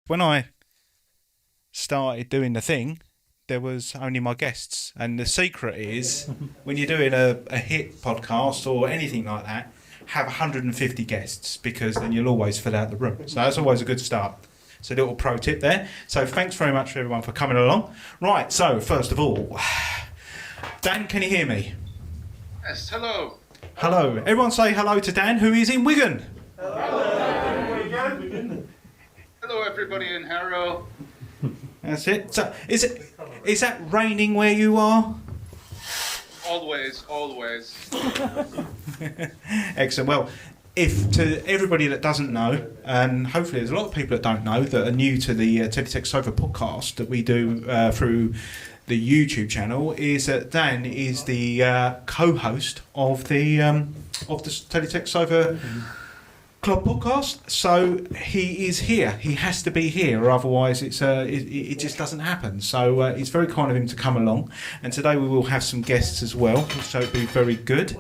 When I started doing the thing, there was only my guests. And the secret is, when you're doing a hit podcast or anything like that, have 150 guests, because then you'll always fill out the room. So that's always a good start. So a little pro tip there. So thanks very much for everyone for coming along. Right, so first of all, Dan, can you hear me? Yes, hello. Hello. Everyone say hello to Dan, who is in Wigan. Hello, everybody in Harrow. That's it. So, is that raining where you are? Always. Excellent. Well, if to everybody that doesn't know, and hopefully there's a lot of people that don't know that are new to the Teletext Sofa podcast that we do through the YouTube channel, is that Dan is the co-host of the Teletext Sofa Club podcast. So he is here. He has to be here, or otherwise it just doesn't happen. So it's very kind of him to come along. And today we will have some guests as well, so it'll be very good.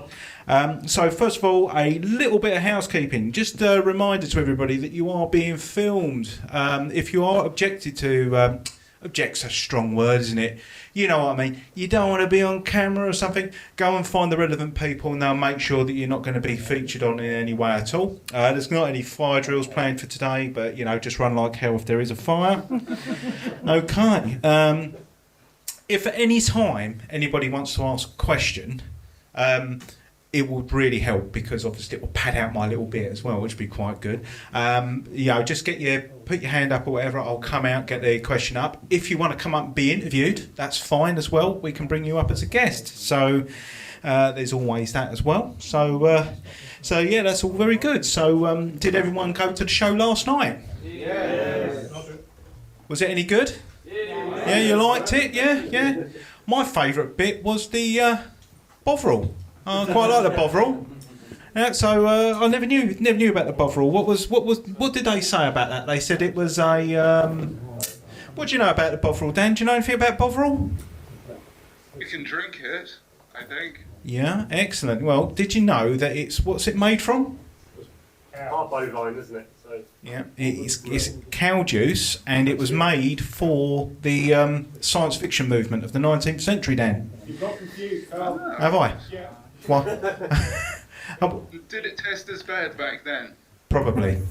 So first of all, a little bit of housekeeping. Just a reminder to everybody that you are being filmed. If you are objected to, object's a strong word, isn't it? You know what I mean. You don't want to be on camera or something, go and find the relevant people and they'll make sure that you're not going to be featured on in any way at all. There's not any fire drills planned for today, but, you know, just run like hell if there is a fire. Okay. If at any time anybody wants to ask a question, it would really help, because obviously it will pad out my little bit as well, which would be quite good. Just put your hand up or whatever, I'll come out, get the question up. If you want to come up and be interviewed, that's fine as well. We can bring you up as a guest. So there's always that as well. So yeah, that's all very good. So did everyone go to the show last night? Yes. Was it any good? Yeah, you liked it? Yeah. My favourite bit was the Bovril. I quite like the Bovril. Yeah, so I never knew about the Bovril. What did they say about that? They said it was a. What do you know about the Bovril, Dan? Do you know anything about Bovril? You can drink it, I think. Yeah, excellent. Well, did you know that what's it made from? Half bovine, isn't it? So Yeah, it's cow juice, and it was made for the science fiction movement of the 19th century, Dan. you've got confused. Have I? Yeah. What? Did it taste as bad back then? Probably.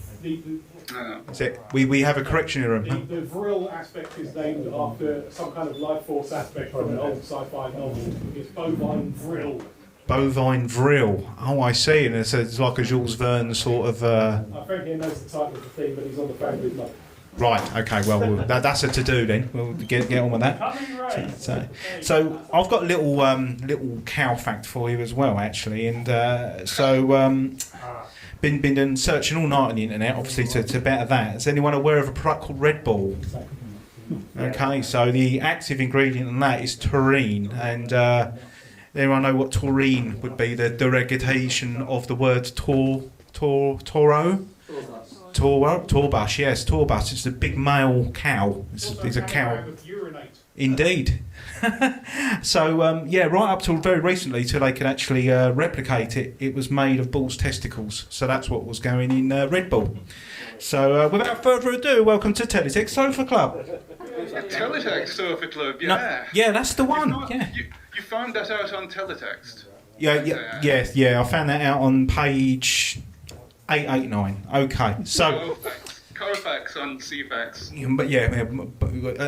No. That's it. We have a correction room. Huh? The vril aspect is named after some kind of life force aspect from an old sci-fi novel. It's bovine vril. Bovine vril. Oh, I see. And it's like a Jules Verne sort of. My friend here knows the title of the thing, but he's on the phone with me. Right. Okay. Well, that's a to-do then. We'll get on with that. So I've got a little cow fact for you as well, actually, and been doing searching all night on the internet, obviously to better that. Is anyone aware of a product called Red Bull? Okay. So the active ingredient in that is taurine, and anyone know what taurine would be? The derogation of the word toro. Torbus, yes, Torbus. It's a big male cow. It's a cow. Indeed. So, right up till very recently, till they could actually replicate it, it was made of bull's testicles. So that's what was going in Red Bull. So, without further ado, welcome to Teletext Sofa Club. Teletext Sofa Club, yeah. Yeah, that's the one. You found that out on Teletext? Yeah. I found that out on page 889. Okay, so Carfax on CFAX. but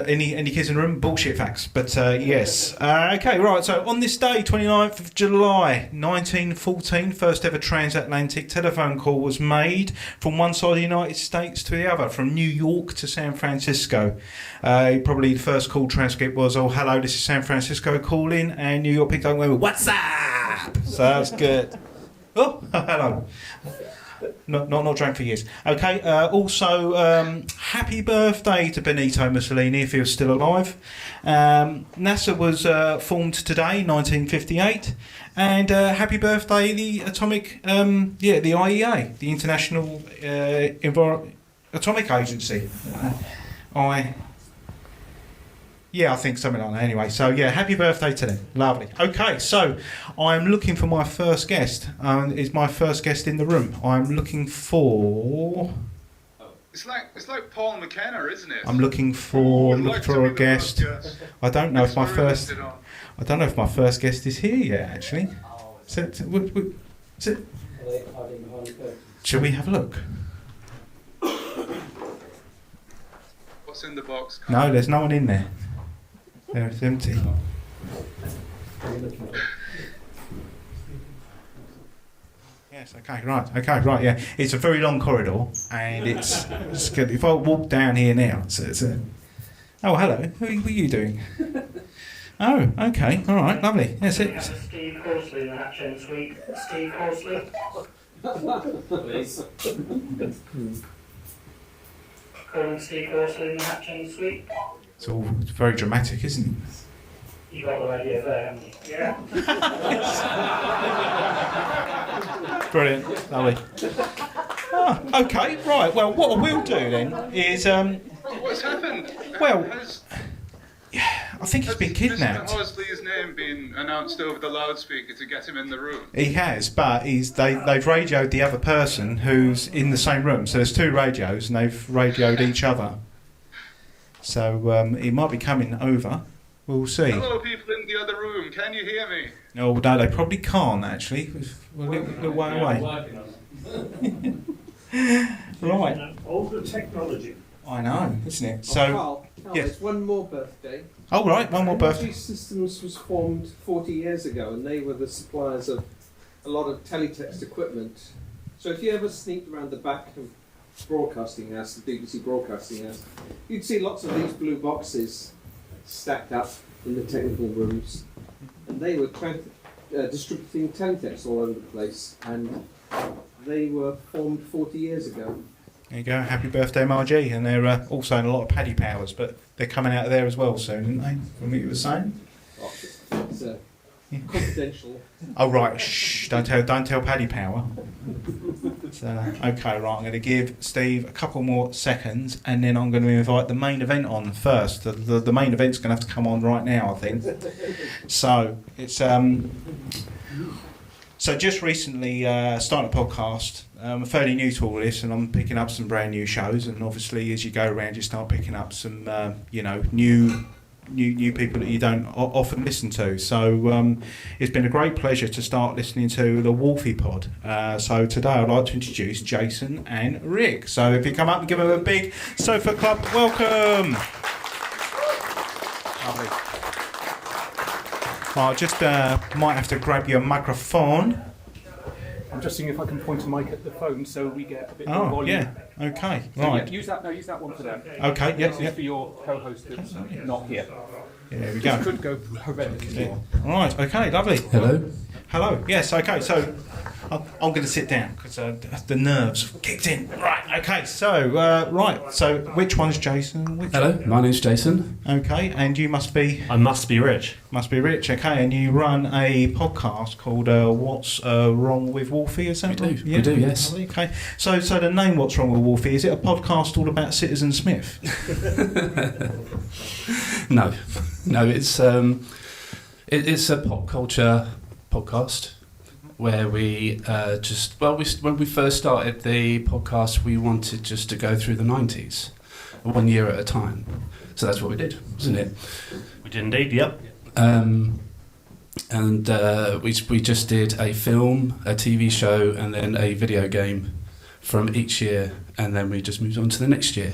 any kids in the room? Bullshit facts. But yes. Okay, right. So on this day, 29th of July, 1914, first ever transatlantic telephone call was made from one side of the United States to the other, from New York to San Francisco. Probably the first call transcript was, "Oh, hello, this is San Francisco calling," and New York picked up and went, "What's up?" So that's good. Oh, hello. Not drank for years. Okay. Also, happy birthday to Benito Mussolini if he was still alive. NASA was formed today, 1958, and happy birthday the atomic, the IEA, the International Atomic Agency. Yeah, I think something like that anyway. So, yeah, happy birthday to them. Lovely. Okay, so I'm looking for my first guest. Is my first guest in the room? I'm looking for... It's like Paul McKenna, isn't it? I'm looking for a guest. I don't know if my first guest is here yet. Actually, shall we have a look? What's in the box? No, there's no one in there. There, it's empty. Yes, okay, right, yeah. It's a very long corridor, and it's good. If I walk down here now, it's a... Oh, hello, who are you doing? Oh, okay, all right, lovely. That's it. Steve Horsley in the Hatch Suite. Steve Horsley. Please. Calling Steve Horsley in the Hatch Suite. It's all very dramatic, isn't it? You got the idea there, haven't you? Yeah. Brilliant, lovely. Oh, okay, right. Well, what I will do then is What's happened? Well, I think he's been kidnapped. Mr. Horsley's name been announced over the loudspeaker to get him in the room? He has, but they've radioed the other person who's in the same room. So there's two radios, and they've radioed each other. So he might be coming over. We'll see. Hello, people in the other room. Can you hear me? No, they probably can't actually. We're a little way away. Right. Older technology. I know, isn't it? So, So, Carl, yes. there's one more birthday. Oh right, one more birthday. Energy Systems was formed 40 years ago, and they were the suppliers of a lot of teletext equipment. So if you ever sneaked around the back of Broadcasting House, the BBC Broadcasting House, you'd see lots of these blue boxes stacked up in the technical rooms, and they were distributing teletext all over the place, and they were formed 40 years ago. There you go. Happy birthday, Margie. And they're also in a lot of paddy powers, but they're coming out of there as well soon, aren't they? From what you were saying. It's confidential. Oh right, shh! Don't tell Paddy Power. So, okay, right. I'm going to give Steve a couple more seconds, and then I'm going to invite the main event on first. The main event's going to have to come on right now, I think. So it's so just recently started a podcast. I'm fairly new to all this, and I'm picking up some brand new shows. And obviously, as you go around, you start picking up some new people that you don't often listen to. So it's been a great pleasure to start listening to the Wolfie pod. So today I'd like to introduce Jason and Rick. So if you come up and give them a big Sofa Club welcome. Lovely. Well, I just might have to grab your microphone. I'm just seeing if I can point a mic at the phone so we get a bit more volume. Yeah, okay, So, right. use that one for them. Okay, yeah, This is for your co-host that's not here. Yeah, there we This go. could go horrendously wrong. Right, okay, lovely. Hello. Hello, yes, okay, so I'm going to sit down because the nerves kicked in. Right, okay, so, so which one's Jason? Hello, my name's Jason. Okay, and you must be Must be Rich, okay, and you run a podcast called What's Wrong with Wolfie, is that right? We do, yes. Okay, so the name What's Wrong with Wolfie, is it a podcast all about Citizen Smith? No, it's a pop culture podcast where we when we first started the podcast, we wanted just to go through the 90s, 1 year at a time. So that's what we did, wasn't it? we did indeed, yep. We just did a film, a TV show, and then a video game from each year, and then we just moved on to the next year.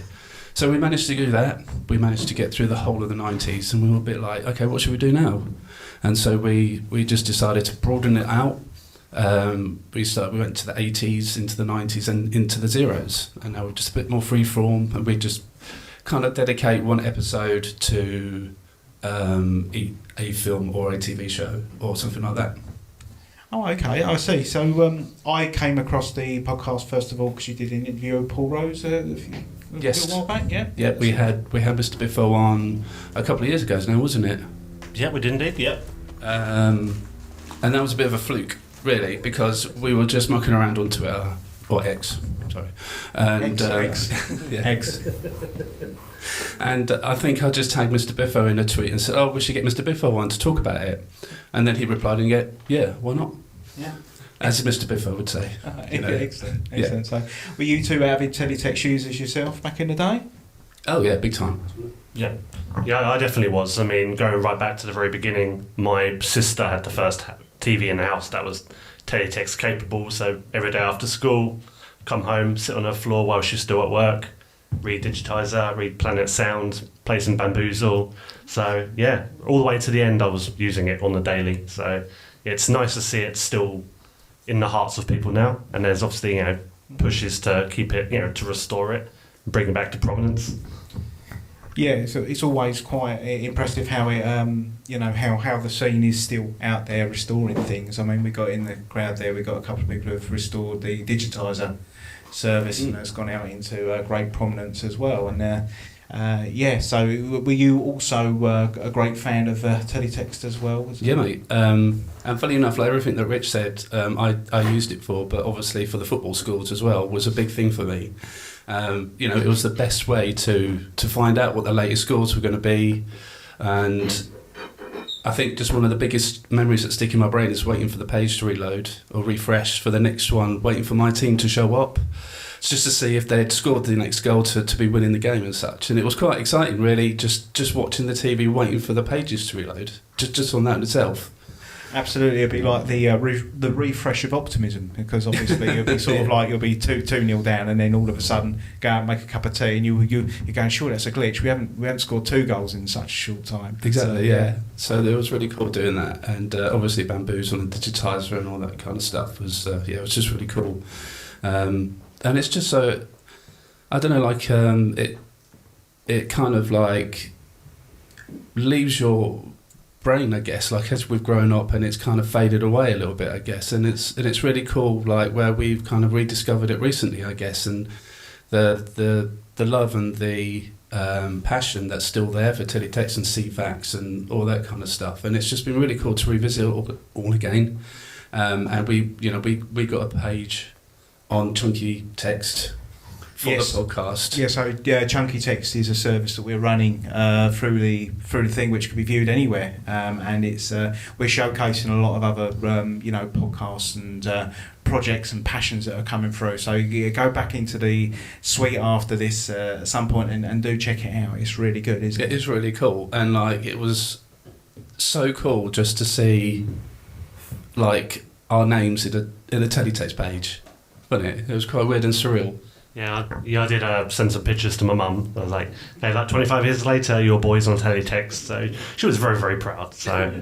So we managed to do that. We managed to get through the whole of the 90s, and we were a bit like, okay, what should we do now? And so we just decided to broaden it out. We went to the 80s, into the 90s, and into the zeros, and now we're just a bit more free-form, and we just kind of dedicate one episode to a film or a TV show or something like that. Oh, okay, I see. So I came across the podcast first of all because you did an interview with Paul Rose a while back, yeah? Yeah, we had Mr. Biffo on a couple of years ago now, wasn't it? Yeah, we did indeed, yep. And that was a bit of a fluke, really, because we were just mucking around on Twitter, or X, sorry. And, X. Yeah. X. And I think I just tagged Mr. Biffo in a tweet and said, we should get Mr. Biffo on to talk about it. And then he replied and yeah, why not? Yeah. as Mr. Biffo would say. Excellent. Yeah. So, were you two avid Teletext users yourself back in the day? Oh yeah, big time. Yeah, I definitely was. I mean, going right back to the very beginning, my sister had the first TV in the house that was teletext capable. So every day after school, come home, sit on her floor while she's still at work, read Digitiser, read Planet Sound, play some Bamboozle. So yeah, all the way to the end, I was using it on the daily. So it's nice to see it still in the hearts of people now. And there's obviously pushes to keep it, to restore it, bring it back to prominence. Yeah, so it's always quite impressive how it, how the scene is still out there restoring things. I mean, we got in the crowd there, we got a couple of people who have restored the Digitiser service, and it's gone out into great prominence as well. And so were you also a great fan of Teletext as well? Yeah, mate. And funny enough, like everything that Rich said, I used it for, but obviously for the football schools as well was a big thing for me. It was the best way to find out what the latest scores were going to be, and I think just one of the biggest memories that stick in my brain is waiting for the page to reload or refresh for the next one, waiting for my team to show up, just to see if they'd scored the next goal to be winning the game and such. And it was quite exciting, really, just watching the TV, waiting for the pages to reload, just on that in itself. Absolutely, it'd be like the refresh of optimism, because obviously it'll be sort of like you'll be 2-0 down, and then all of a sudden go out and make a cup of tea, and you're going, sure, that's a glitch. We haven't scored 2 goals in such a short time. Exactly, so, yeah. So it was really cool doing that, and obviously Bamboozle and Digitiser and all that kind of stuff was it was just really cool, and it's just so, I don't know, like it kind of like leaves your brain, I guess, like as we've grown up, and it's kind of faded away a little bit, I guess, and it's really cool, like where we've kind of rediscovered it recently, I guess, and the love and the passion that's still there for Teletext and CFAX and all that kind of stuff, and it's just been really cool to revisit it all again, and we got a page on Chunky Text for the podcast. Yeah, so Chunky Text is a service that we're running through the thing, which can be viewed anywhere, and it's we're showcasing a lot of other podcasts and projects and passions that are coming through. So go back into the suite after this at some point and do check it out. It's really good, isn't it? It is really cool, and like it was so cool just to see like our names in a Teletext page, wasn't it? It was quite weird and surreal. Yeah, I did send some pictures to my mum. I was like, hey, like 25 years later, your boy's on Teletext. So she was very, very proud. So,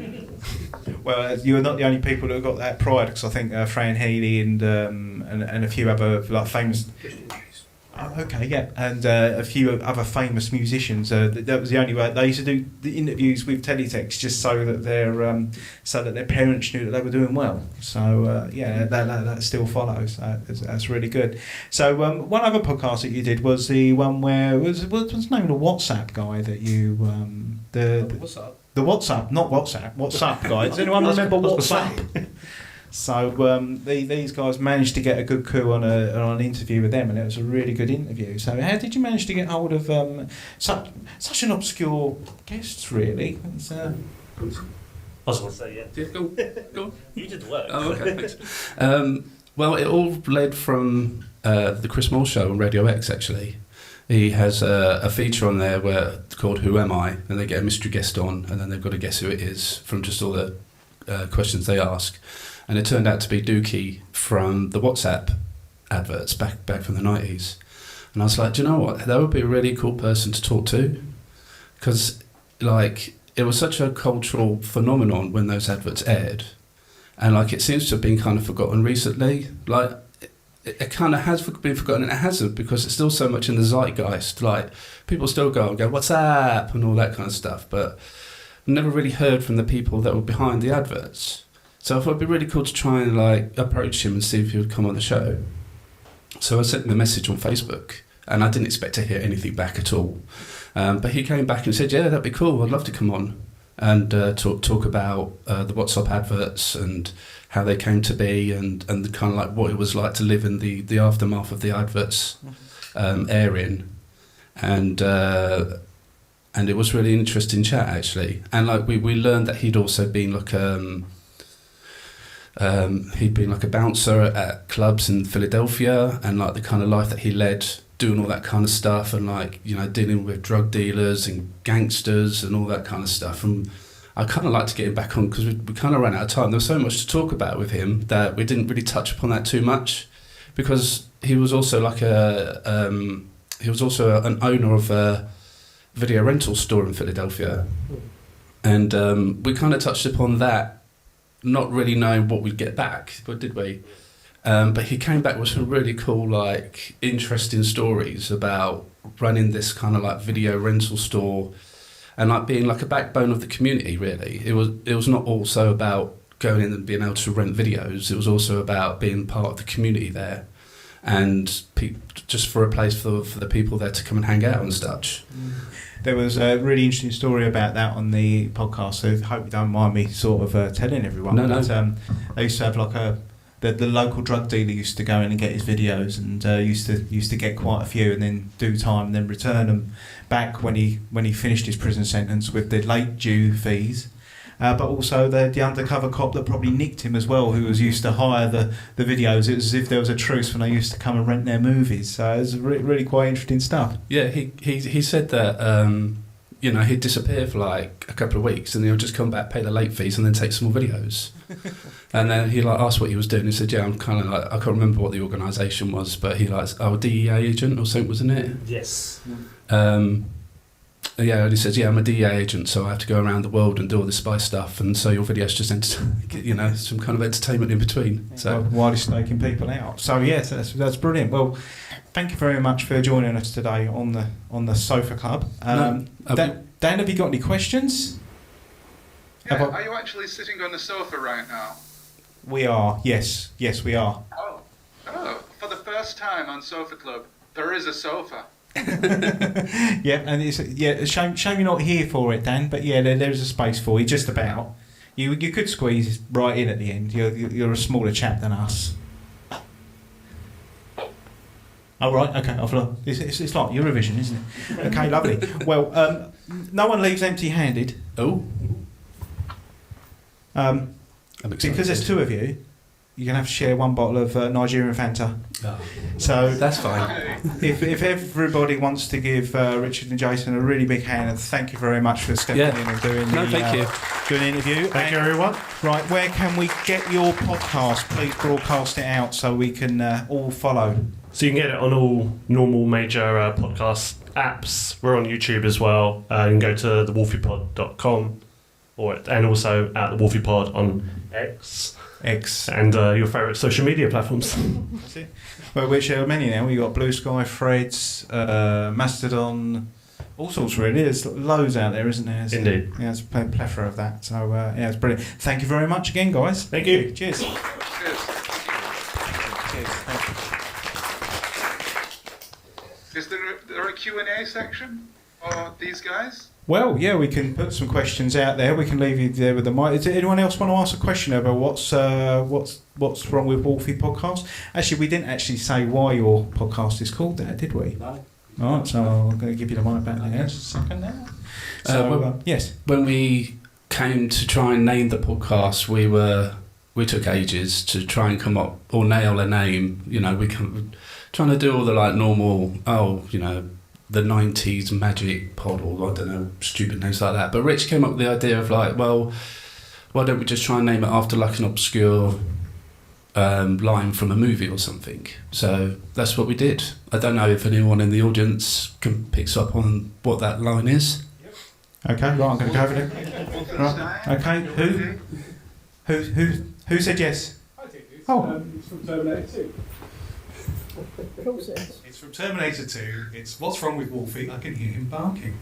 well, you're not the only people that have got that pride, because I think Fran Healy and a few other like famous. Oh, okay, yeah, and a few other famous musicians. That was the only way they used to do the interviews with Teletext, just so that their parents knew that they were doing well. So that still follows. That's really good. So one other podcast that you did was the one where what's the name of the WhatsApp guy that you What's up? The WhatsApp, not WhatsApp. WhatsApp guy. Does anyone remember WhatsApp? So these guys managed to get a good coup on an interview with them, and it was a really good interview. So how did you manage to get hold of such an obscure guests, really? I was going to say, yeah. Go on. You did the work. Oh, okay. Thanks. Well, it all led from the Chris Moore show on Radio X, actually. He has a feature on there called Who Am I? And they get a mystery guest on, and then they've got to guess who it is from just all the questions they ask. And it turned out to be Dookie from the WhatsApp adverts back from the 90s. And I was like, do you know what? That would be a really cool person to talk to. Because, like, it was such a cultural phenomenon when those adverts aired. And, like, it seems to have been kind of forgotten recently. Like, it kind of has been forgotten, and it hasn't, because it's still so much in the zeitgeist. Like, people still go and go, what's up? And all that kind of stuff. But never really heard from the people that were behind the adverts. So I thought it'd be really cool to try and like approach him and see if he would come on the show. So I sent him a message on Facebook, and I didn't expect to hear anything back at all. But he came back and said, yeah, that'd be cool, I'd love to come on and talk about the WhatsApp adverts and how they came to be, and the kind of like what it was like to live in the aftermath of the adverts airing. And it was really an interesting chat, actually. And like we learned that he'd also been like He'd been like a bouncer at clubs in Philadelphia, and like the kind of life that he led, doing all that kind of stuff, and like, you know, dealing with drug dealers and gangsters and all that kind of stuff. And I kind of like to get him back on because we kind of ran out of time. There was so much to talk about with him that we didn't really touch upon that too much, because he was also like an owner of a video rental store in Philadelphia, and we kind of touched upon that, not really knowing what we'd get back, but did we? But he came back with some really cool, like, interesting stories about running this kind of like video rental store and like being like a backbone of the community. Really, it was not also about going in and being able to rent videos. It was also about being part of the community there, and just for a place for the people there to come and hang out and such. There was a really interesting story about that on the podcast, so I hope you don't mind me sort of telling everyone. No. But, they used to have like the local drug dealer used to go in and get his videos, and used to get quite a few and then do time and then return them back when he finished his prison sentence with the late due fees. But also the undercover cop that probably nicked him as well, who was used to hire the videos. It was as if there was a truce when they used to come and rent their movies. So it was really quite interesting stuff. Yeah, he said that he'd disappear for like a couple of weeks and he'll just come back, pay the late fees, and then take some more videos. And then he like asked what he was doing. He said, "Yeah, I'm kind of like, I can't remember what the organisation was, but he like, a DEA agent or something, wasn't it?" Yes. Yeah, and he says, "Yeah, I'm a DEA agent, so I have to go around the world and do all this spy stuff, and so your videos just some kind of entertainment in between." So while he's staking people out. So yes, that's brilliant. Well, thank you very much for joining us today on the Sofa Club. Dan, have you got any questions? Yeah, are you actually sitting on the sofa right now? We are. Yes, we are. Oh, for the first time on Sofa Club, there is a sofa. Yeah, and it's shame you're not here for it, Dan. But yeah, there's a space for you, just about. You could squeeze right in at the end. You're a smaller chap than us. Oh right, okay. It's like Eurovision, isn't it? Okay, lovely. Well, no one leaves empty-handed. Oh. Because there's two of you, you're going to have to share one bottle of Nigerian Fanta. Oh. So that's fine. If everybody wants to give Richard and Jason a really big hand, and thank you very much for stepping in and doing doing the interview. Thank you, everyone. Right, where can we get your podcast? Please broadcast it out so we can all follow. So you can get it on all normal major podcast apps. We're on YouTube as well. You can go to thewolfiepod.com and also at the Wolfie Pod on X and your favourite social media platforms. That's it. Well, which are many now. We've got Blue Sky, Threads, Mastodon, all sorts really. There's loads out there, isn't there? Indeed. Yeah, there's a plethora of that. So it's brilliant. Thank you very much again, guys. Thank you. Cheers. Cheers. Thank you. Is there a Q&A section for these guys? Well, yeah, we can put some questions out there. We can leave you there with the mic. Does anyone else want to ask a question about what's wrong with Wolfie podcast? Actually, we didn't actually say why your podcast is called that, did we? No. All right, so I'm going to give you the mic back there. Just a second now. So, yes. When we came to try and name the podcast, we took ages to try and come up or nail a name. You know, trying to do all the like normal, the 90s magic pod, or I don't know, stupid names like that. But Rich came up with the idea of like, well, why don't we just try and name it after like an obscure line from a movie or something? So that's what we did. I don't know if anyone in the audience picks up on what that line is. Okay, right, I'm going to go over there. Right, okay, who said yes? I did this. Oh. It's from Terminator 2. It's from Terminator 2. It's what's wrong with Wolfie? I can hear him barking.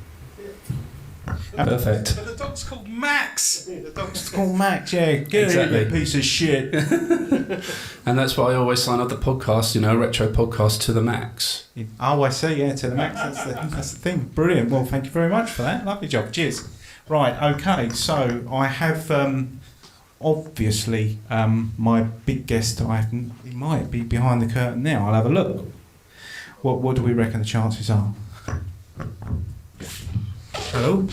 Perfect. But the dog's called Max. The dog's called Max, yeah. Get Exactly. it, you piece of shit. And that's why I always sign up the podcast, retro podcast to the max. Oh, I see, yeah, to the max. That's the thing. Brilliant. Well, thank you very much for that. Lovely job. Cheers. Right, okay, so I have obviously my big guest. He might be behind the curtain now. I'll have a look. What do we reckon the chances are? Hello?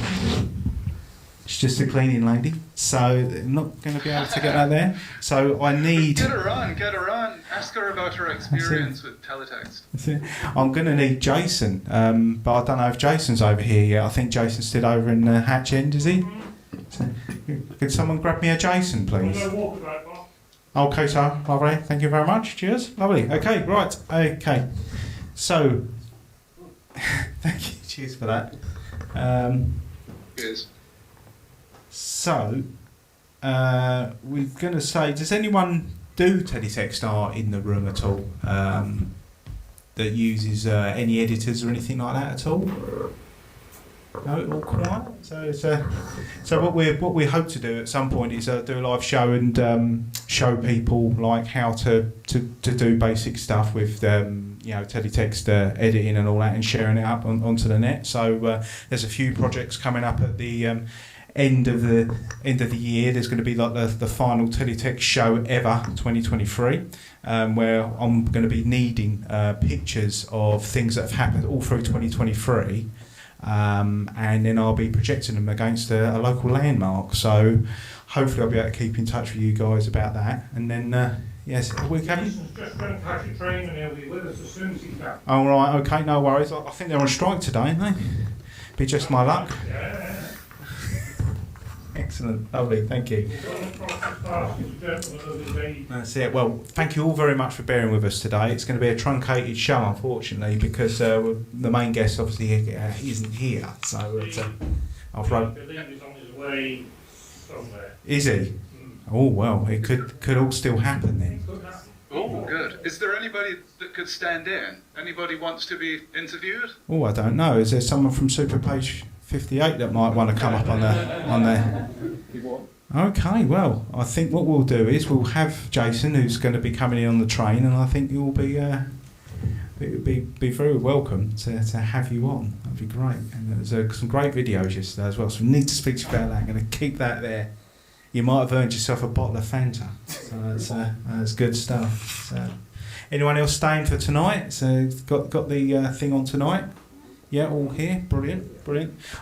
She's just a cleaning lady, so I'm not going to be able to get her there. So I need... Get her on. Ask her about her experience with Teletext. That's it. I'm going to need Jason, but I don't know if Jason's over here yet. I think Jason's still over in the Hatch End, is he? So, could someone grab me a Jason, please? Okay, sir. Lovely. Thank you very much. Cheers. Lovely. Okay, right. Okay. So, thank you. Cheers for that. Cheers. So, we're going to say, does anyone do teletext art in the room at all? That uses any editors or anything like that at all? No, all quiet. So what we hope to do at some point is do a live show and show people like how to do basic stuff with teletext editing and all that, and sharing it up onto the net. So there's a few projects coming up at the end of the year. There's going to be like the final teletext show ever, 2023, where I'm going to be needing pictures of things that have happened all through 2023. And then I'll be projecting them against a local landmark. So hopefully I'll be able to keep in touch with you guys about that. And then, yes, we can. Jason's just going to catch a train and he'll be with us as soon as he can. All right, okay, no worries. I think they're on strike today, aren't they? Be just my luck. Yeah. Excellent, lovely, thank you. That's it. Well, thank you all very much for bearing with us today. It's going to be a truncated show, unfortunately, because the main guest obviously isn't here. So I'll throw. I believe he's on his way somewhere. Is he? Oh well, it could all still happen then. Oh, good. Is there anybody that could stand in? Anybody wants to be interviewed? Oh, I don't know. Is there someone from Super Page 58 that might want to come up on there? Okay, well, I think what we'll do is we'll have Jason, who's going to be coming in on the train, and I think you'll be very welcome to have you on. That'd be great. And there's some great videos yesterday as well, so we need to speak to you about that. I'm going to keep that there. You might have earned yourself a bottle of Fanta, so that's good stuff. So, anyone else staying for tonight? So got the thing on tonight? Yeah, all here. Brilliant.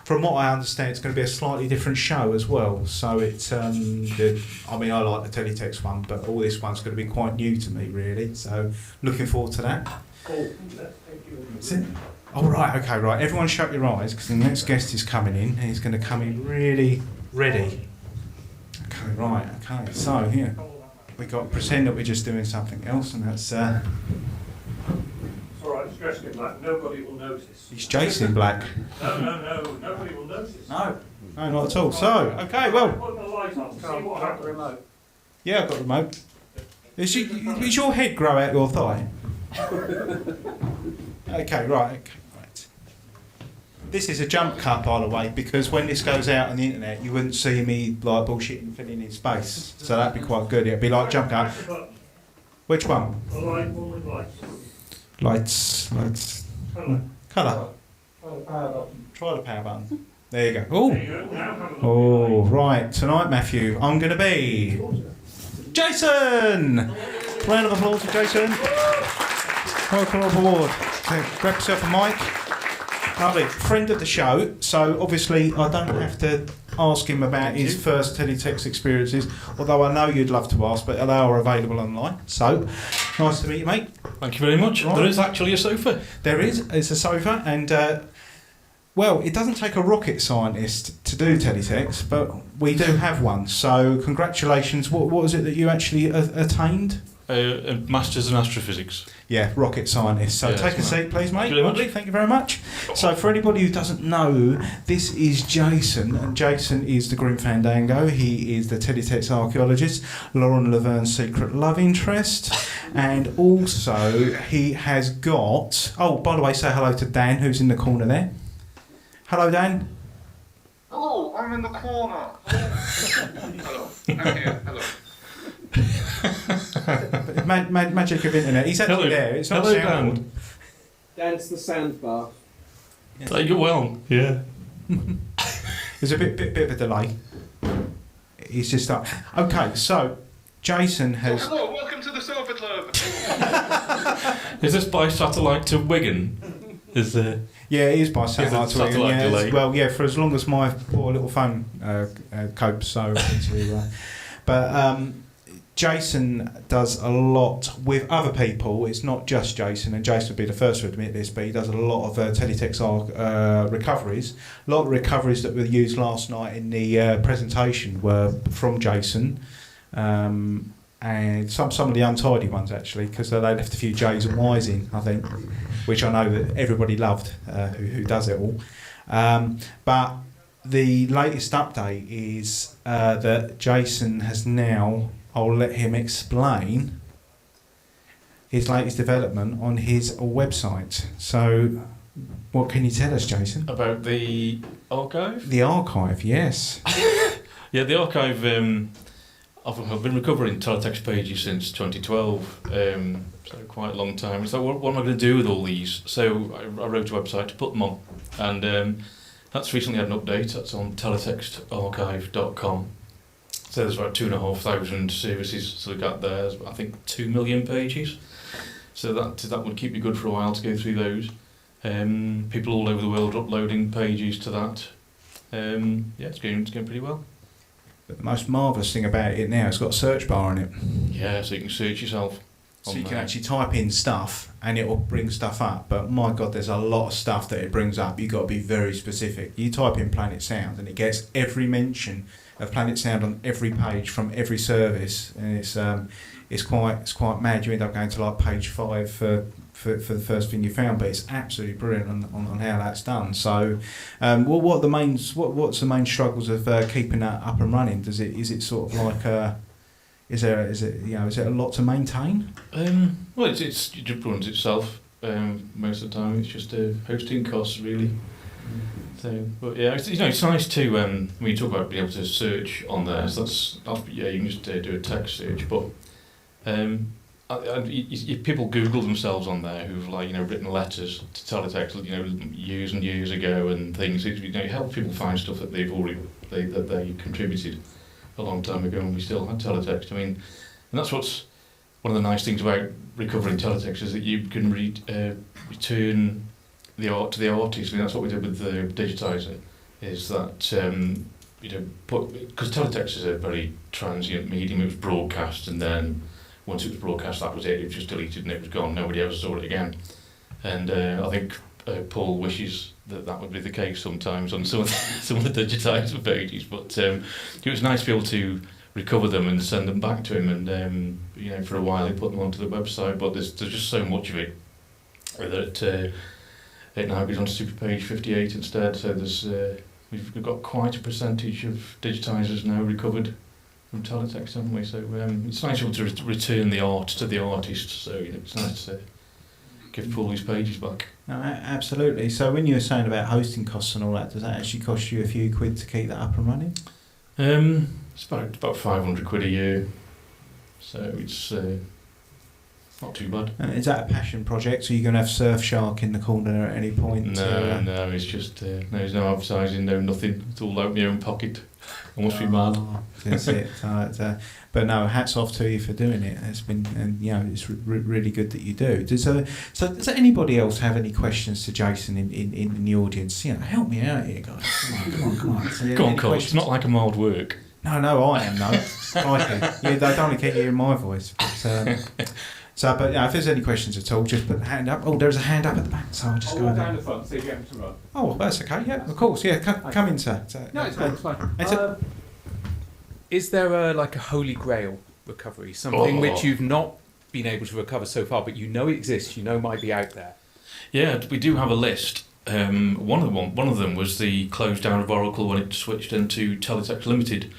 From what I understand, it's going to be a slightly different show as well. So it's, I like the teletext one, but all this one's going to be quite new to me, really. So looking forward to that. Cool. Thank you. Oh, right, okay, right. Everyone shut your eyes, because the next guest is coming in, and he's going to come in really ready. Okay, right, okay. So here, we got pretend that we're just doing something else, and that's... Alright, it's dressed in black. Nobody will notice. He's Jason Black. No. Nobody will notice. No, not at all. So, okay, well... Put the light on, see what happens. Remote. Yeah, I've got the remote. Does your head grow out your thigh? Okay, right. This is a jump cut, by the way, because when this goes out on the internet, you wouldn't see me like bullshitting filling in space. So that'd be quite good. It'd be like jump cut. Which one? The light, one with lights. Lights. Colour. Try the power button. There you go. Oh, right. Tonight, Matthew, I'm going to be Jason. Round of applause for Jason. Welcome aboard. Grab yourself a mic. Lovely. Friend of the show, so obviously I don't have to ask him about his first teletext experiences, although I know you'd love to ask, but they are available online. So, nice to meet you, mate. Thank you very much. Right. There is actually a sofa. There is. It's a sofa, and well, it doesn't take a rocket scientist to do teletext, but we do have one. So, congratulations. What was it that you actually attained? A Masters in Astrophysics. Yeah, rocket scientist. So Yeah, take a seat, please, mate. Thank you very much. Lovely, thank you very much. So for anybody who doesn't know, this is Jason, and Jason is the Grim Fandango. He is the Teletext Archaeologist, Lauren Laverne's secret love interest, and also he has got... Oh, by the way, say hello to Dan, who's in the corner there. Hello, Dan. Hello, I'm in the corner. Hello, I'm here. Hello. Magic of internet. He's actually there. It's not soundboard. Dan's the sandbar. Yes. Take it well. Yeah. There's a bit of a delay. He's just up. Okay, so Jason has. Hello, welcome to the Sofa Club. Is this by satellite to Wigan? Is there? Yeah, it is by satellite to Wigan. satellite Yeah, delay. well, yeah, for as long as my poor little phone copes. So, but Jason does a lot with other people. It's not just Jason, and Jason would be the first to admit this, but he does a lot of Teletext recoveries. A lot of recoveries that were used last night in the presentation were from Jason. And some of the untidy ones actually, because they left a few J's and Y's in, I think, which I know that everybody loved who does it all. But the latest update is that Jason has now, I'll let him explain his latest development on his website. So, what can you tell us, Jason? About the archive? The archive, yes. Yeah, the archive. I've been recovering teletext pages since 2012, so quite a long time. So what am I going to do with all these? So I wrote a website to put them on, and that's recently had an update. That's on teletextarchive.com. So there's about 2,500 services to look at there. There's, I think 2 million pages. So that would keep me good for a while to go through those. People all over the world are uploading pages to that. Yeah, it's going pretty well. But the most marvellous thing about it now, it's got a search bar on it. Yeah, so you can search yourself. So you can actually type in stuff and it will bring stuff up. But my God, there's a lot of stuff that it brings up. You've got to be very specific. You type in Planet Sound and it gets every mention of Planet Sound on every page from every service. And it's quite mad. You end up going to like page 5 for the first thing you found, but it's absolutely brilliant on how that's done. So, what's the main struggles of keeping that up and running? Is it sort of like is it a lot to maintain? Well, it just runs itself most of the time. It's just hosting costs really. So, but yeah, it's nice to when you talk about being able to search on there. So that's yeah, you can just do a text search, but. People Google themselves on there who've written letters to Teletext years and years ago and things. It helps people find stuff that they contributed a long time ago and we still had Teletext. I mean, and that's what's one of the nice things about recovering Teletext is that you can return the art to the artist. I mean, that's what we did with the Digitiser. Is that because Teletext is a very transient medium. It was broadcast and then. Once it was broadcast, that was it. It was just deleted and it was gone. Nobody ever saw it again. And I think Paul wishes that would be the case sometimes on some of the Digitiser pages. But it was nice to be able to recover them and send them back to him. And for a while, he put them onto the website. But there's just so much of it that it now goes on to Super Page 58 instead. So we've got quite a percentage of Digitisers now recovered. From Teletext, haven't we? So it's nice to return the art to the artist. So it's nice to give Paul his pages back. No, absolutely. So when you were saying about hosting costs and all that, does that actually cost you a few quid to keep that up and running? It's about 500 quid a year. So it's not too bad. And is that a passion project? So you're going to have Surfshark in the corner at any point? No, it's just there's no advertising, no nothing. It's all out in your own pocket. I must be mad. That's it. But no, hats off to you for doing it. It's been, and it's really good that you do. Does anybody else have any questions to Jason in the audience? Help me out here, guys. Come on. So, Go on, Cole. It's not like a mild work. No, I am, no. They don't want to keep hearing my voice. But, but if there's any questions at all, just put a hand up. Oh, there's a hand up at the back, so I'll just go down there. the front, so you get to run. Oh, that's okay, yeah, of course, yeah, come in, sir. No, it's fine. Is there a holy grail recovery, something which you've not been able to recover so far, but exists, might be out there? Yeah, we do have a list. One of them was the close down of Oracle when it switched into Teletext Limited,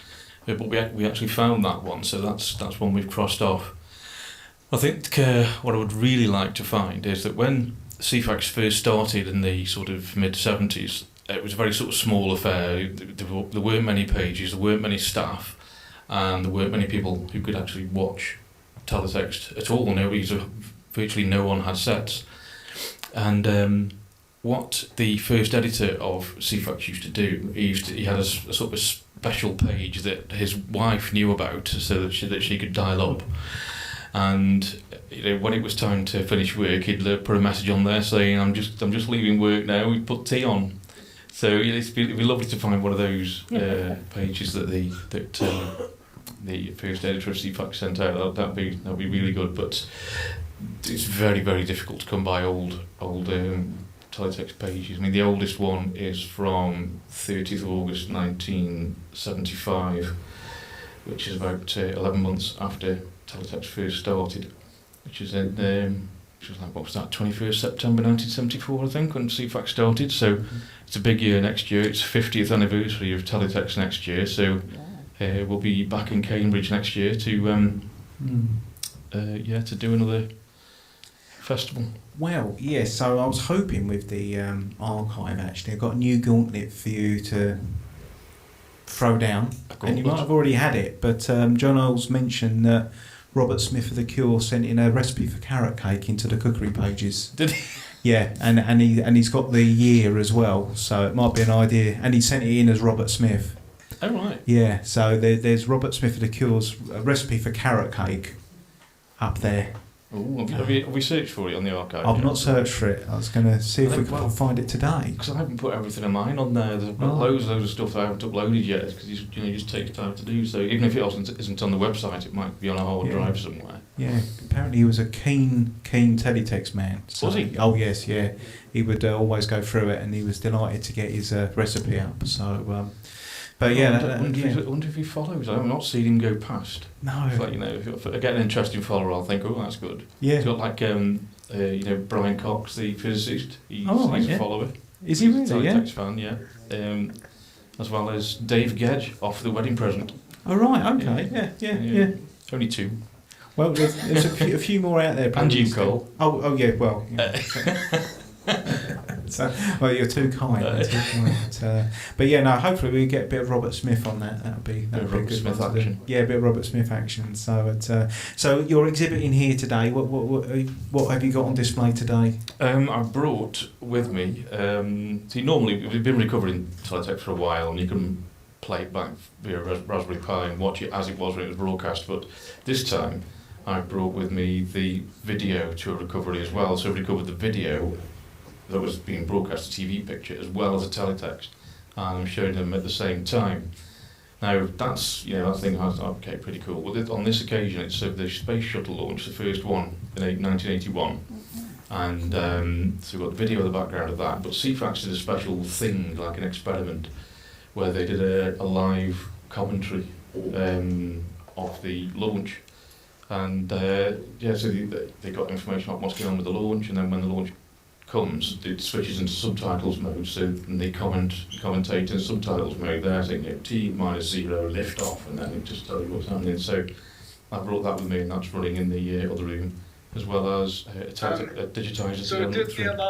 but we actually found that one, so that's one we've crossed off. I think what I would really like to find is that when CFAX first started in the sort of mid-70s, it was a very sort of small affair. There weren't many pages, there weren't many staff, and there weren't many people who could actually watch Teletext at all. Virtually no one had sets. And what the first editor of CFAX used to do, he had a sort of a special page that his wife knew about so that she could dial up. And when it was time to finish work, he'd put a message on there saying, "I'm just leaving work now. He'd put tea on." So it'd be lovely to find one of those pages that the first editor of CFAX sent out. That'd be really good. But it's very, very difficult to come by old teletext pages. I mean, the oldest one is from 30th of August 1975, which is about 11 months after teletext first started, which was like, what was that, 21st September 1974, I think, when CFAX started. So it's a big year next year. It's 50th anniversary of teletext next year. So we'll be back in Cambridge next year to do another festival. Well, yes, so I was hoping with the archive, actually, I've got a new gauntlet for you to throw down. And you might have already had it, but John Oles mentioned that Robert Smith of The Cure sent in a recipe for carrot cake into the cookery pages. Did he? Yeah, and he's got the year as well, so it might be an idea. And he sent it in as Robert Smith. Oh, right. Yeah, so there's Robert Smith of The Cure's recipe for carrot cake up there. Ooh, have we searched for it on the archive? I've not searched for it. I was going to see if we could find it today. Because I haven't put everything of mine on there. There's loads of stuff that I haven't uploaded yet, because it just takes time to do. So even if it isn't on the website, it might be on a hard drive somewhere. Yeah, apparently he was a keen teletext man. So, was he? Oh yes, yeah. He would always go through it, and he was delighted to get his recipe up. So, but yeah, I wonder if he follows. I've not seen him go past. No. It's like, if I get an interesting follower, I'll think, oh, that's good. Yeah. He's got like Brian Cox, the physicist. He's a follower. Is he really? He's a teletext fan, yeah. As well as Dave Gedge off The Wedding Present. Oh right, okay, yeah. Only two. Well, there's a few more out there. And you, Cole. Oh yeah. Well. Yeah. Well, you're too kind. But yeah, no. Hopefully we get a bit of Robert Smith on that. That'd be a Robert good Smith one to action. do. Yeah, a bit of Robert Smith action. So you're exhibiting here today. What have you got on display today? I brought with me. See, normally we've been recovering teletext for a while, and you can play it back via Raspberry Pi and watch it as it was when it was broadcast. But this time, I brought with me the video to a recovery as well. So I recovered the video that was being broadcast, a TV picture, as well as a teletext, and I'm showing them at the same time. Now that's that thing has pretty cool. Well, on this occasion, it's the space shuttle launch, the first one in 1981, and so we've got the video in the background of that. But CFAX did a special thing, like an experiment, where they did a live commentary of the launch, and so they got information about what's going on with the launch, and then when the launch comes, it switches into subtitles mode, so they commentate in subtitles mode there, saying T-0 lift off, and then it just tells you what's happening. So I brought that with me, and that's running in the other room, as well as a digitiser. So did Neil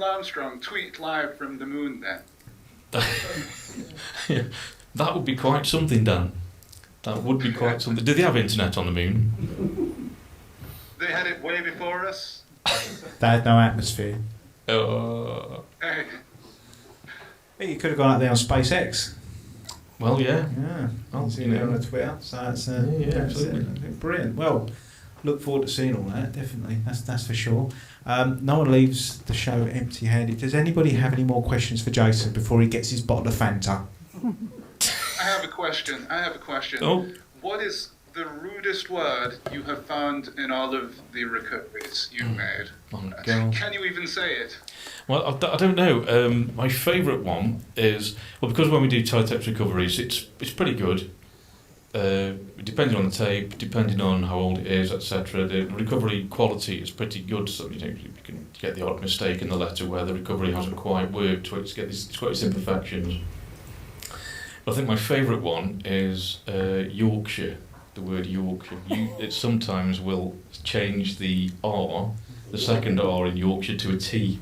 Armstrong tweet live from the moon then? Yeah, that would be quite something, Dan. That would be quite something. Did they have internet on the moon? They had it way before us. They had no atmosphere. Hey. You could have gone up there on SpaceX. Well, yeah. I'll see you on the Twitter. So that's absolutely brilliant. Well, look forward to seeing all that. Definitely, that's for sure. No one leaves the show empty-handed. Does anybody have any more questions for Jason before he gets his bottle of Fanta? I have a question. Oh. What is the rudest word you have found in all of the recoveries you've made? Can you even say it? Well, I don't know. My favourite one is, because when we do teletext recoveries, it's pretty good. Depending on the tape, depending on how old it is, etc. The recovery quality is pretty good. So you can get the odd mistake in the letter where the recovery hasn't quite worked, where it's got its imperfections. But I think my favourite one is Yorkshire. The word Yorkshire. It sometimes will change the R, the second R in Yorkshire, to a T.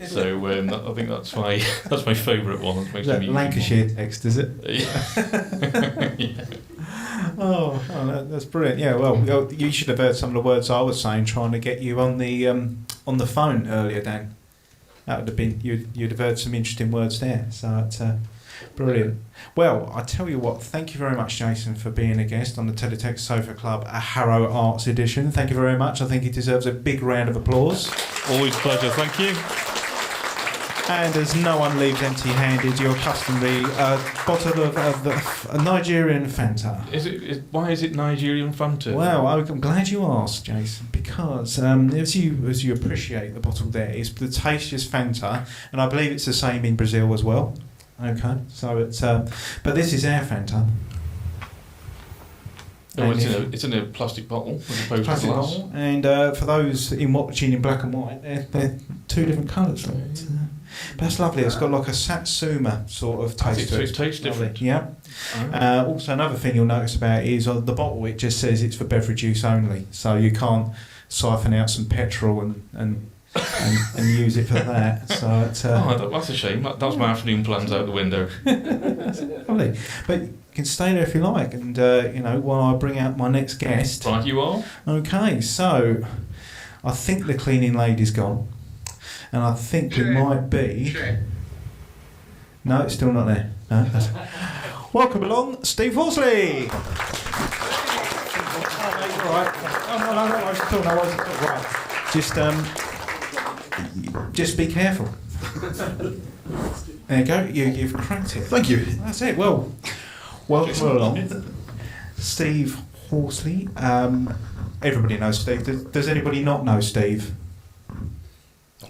So I think that's my favourite one. Is that Lancashire text, is it? Yeah. Oh, that's brilliant. Yeah, well, you should have heard some of the words I was saying trying to get you on the phone earlier, Dan. that would have been you'd have heard some interesting words there. So it's brilliant. Well, I tell you what, thank you very much, Jason, for being a guest on the Teletext Sofa Club, a Harrow Arts edition. Thank you very much. I think he deserves a big round of applause. Always a pleasure. Thank you. And as no one leaves empty-handed, your customary bottle of a Nigerian Fanta. Why is it Nigerian Fanta? Well, I'm glad you asked, Jason, because as you appreciate the bottle there, it's the tastiest Fanta, and I believe it's the same in Brazil as well. Okay, so it's but this is our Fanta. Oh, it's in a plastic bottle as opposed plastic to glass. bottle, and for those watching in black and white, they're two different colours. But that's lovely. It's got like a Satsuma sort of taste to it. So it tastes different. Yeah. Also, another thing you'll notice about it is on the bottle it just says it's for beverage use only, so you can't siphon out some petrol and use it for that. So it's, that's a shame. That's my afternoon plans out the window. That's lovely. But you can stay there if you like, and while I bring out my next guest. Right, you are. Okay, so I think the cleaning lady's gone, and I think it might be. No, it's still not there. No, welcome along, Steve Horsley. All right. No worries at all. Right. Just be careful. There you go. You've cracked it. Thank you. That's it. Well, welcome along, Steve Horsley. Everybody knows Steve. Does anybody not know Steve?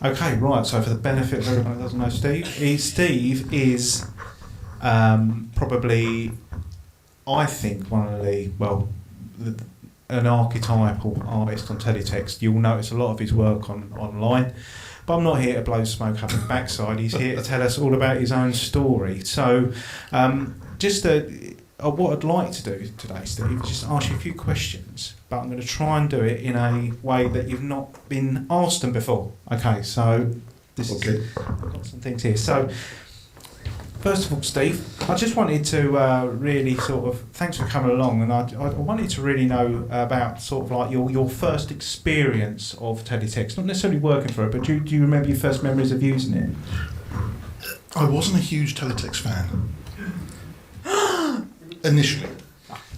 Okay, right. So for the benefit of everyone who doesn't know Steve, Steve is probably, I think, one of an archetypal artist on Teletext. You'll notice a lot of his work online. But I'm not here to blow smoke up his backside. He's here to tell us all about his own story. So, what I'd like to do today, Steve, is just ask you a few questions. But I'm going to try and do it in a way that you've not been asked them before. Okay, so I've got some things here. So, first of all, Steve, I just wanted to really thanks for coming along, and I wanted to really know about sort of like your first experience of Teletext, not necessarily working for it, but do you remember your first memories of using it? I wasn't a huge Teletext fan initially,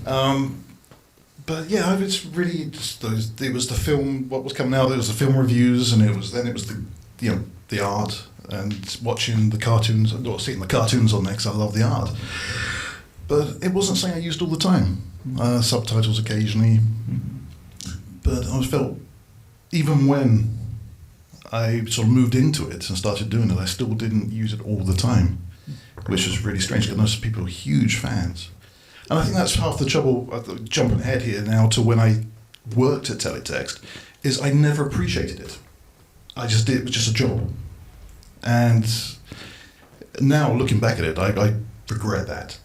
but yeah, it's really just it was the film. What was coming out? There was the film reviews, and it was the art. And watching the cartoons, or seeing the cartoons on there because I love the art. But it wasn't something I used all the time. Subtitles occasionally. But I felt, even when I sort of moved into it and started doing it, I still didn't use it all the time, which is really strange because most people are huge fans. And I think that's half the trouble, jumping ahead here now to when I worked at Teletext, is I never appreciated it. It was just a job. And now, looking back at it, I regret that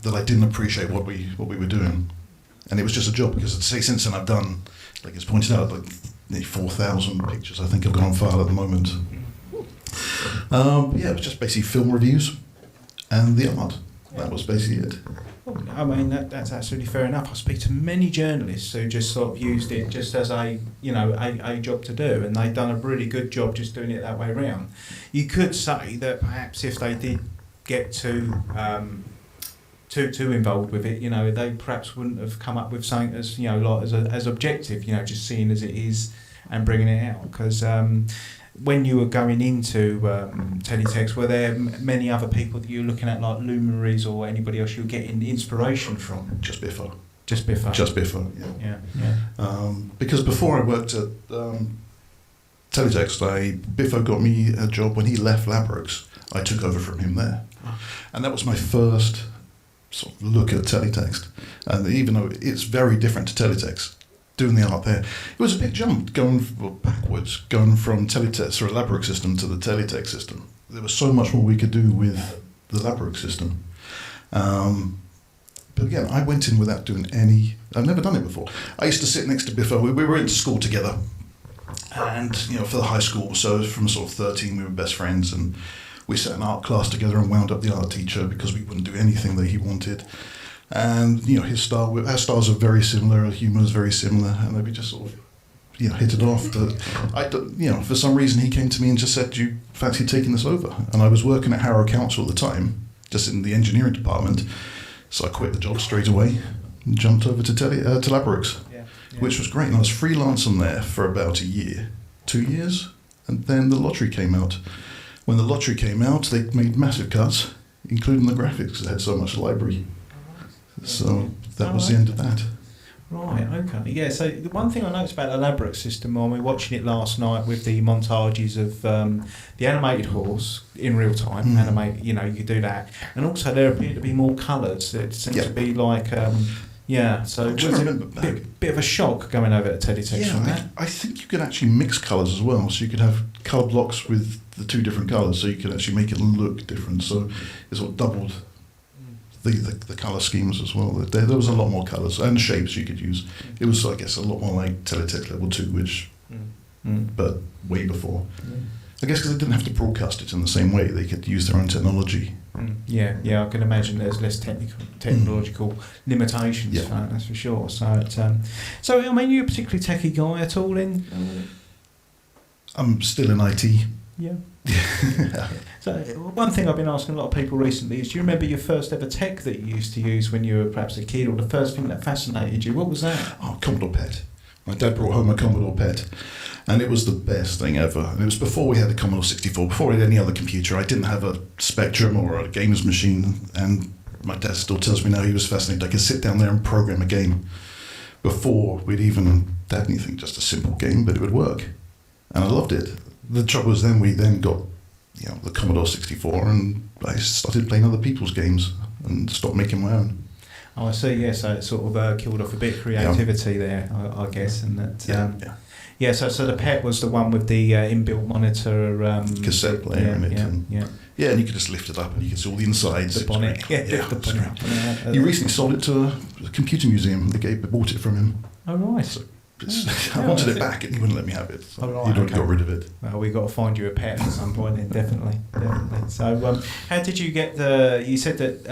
I didn't appreciate what we were doing, and it was just a job. Because since then I've done, like it's pointed out, like nearly 4,000 pictures I think I've got on file at the moment. It was just basically film reviews and the art. That was basically it. I mean that's absolutely fair enough. I speak to many journalists who just sort of used it just as a job to do, and they've done a really good job just doing it that way around. You could say that perhaps if they did get too involved with it, they perhaps wouldn't have come up with something as as objective, just seeing as it is and bringing it out. Because when you were going into Teletext, were there many other people that you were looking at, like luminaries or anybody else you were getting inspiration from? Just Biffo. Just Biffo. Just Biffo, yeah. Because before I worked at Teletext, Biffo got me a job when he left Labrooks. I took over from him there. And that was my first sort of look at Teletext. And even though it's very different to Teletext, doing the art there, it was a big jump going from Teletext or a Labrooks system to the Teletext system. There was so much more we could do with the Labrooks system. But again, I went in without doing I've never done it before. I used to sit next to Biffo. We were into school together, and for the high school, so from sort of 13 we were best friends, and we sat in art class together and wound up the art teacher because we wouldn't do anything that he wanted. And his style, our styles are very similar, our humour is very similar, and we just sort of hit it off. That for some reason he came to me and just said, "Do you fancy taking this over?" And I was working at Harrow Council at the time, just in the engineering department, so I quit the job straight away and jumped over to Teletext, which was great. And I was freelance on there for about a year, 2 years, and then the lottery came out. When the lottery came out, they made massive cuts, including the graphics. They had so much library, so that was the end of that. Right, okay. Yeah, so the one thing I noticed about the Elaborate system when we were watching it last night with the montages of the animated horse in real time, you could do that. And also there appeared to be more colours. It seemed to be like, so it was a bit of a shock going over to Teletext on that. I think you could actually mix colours as well. So you could have colour blocks with the two different colours, so you could actually make it look different. So it sort of doubled the colour schemes as well. There was a lot more colours and shapes you could use. It was, I guess, a lot more like Teletext Level 2, which, but way before. I guess because they didn't have to broadcast it in the same way. They could use their own technology. Yeah, I can imagine there's less technological limitations for that, that's for sure. So, I mean, you're a particularly techie guy at all in? I'm still in IT. Yeah. So one thing I've been asking a lot of people recently is, do you remember your first ever tech that you used to use when you were perhaps a kid, or the first thing that fascinated you? What was that? Oh, Commodore PET. My dad brought home a Commodore PET, and it was the best thing ever. And it was before we had a Commodore 64, before we had any other computer. I didn't have a Spectrum or a games machine, and my dad still tells me now he was fascinated. I could sit down there and program a game before we'd even had anything, just a simple game, but it would work. And I loved it. The trouble was we then got the Commodore 64, and I started playing other people's games and stopped making my own. Oh, I see. Yeah, so it sort of killed off a bit of creativity there, I guess, and that. So the PET was the one with the inbuilt monitor cassette player in it. And you could just lift it up and you could see all the insides. The bonnet. The bonnet. He recently sold it to a computer museum. They bought it from him. Oh right. So I wanted it back and he wouldn't let me have it. So he got rid of it. Well, we've got to find you a pet at some point then, definitely. So how did you get you said that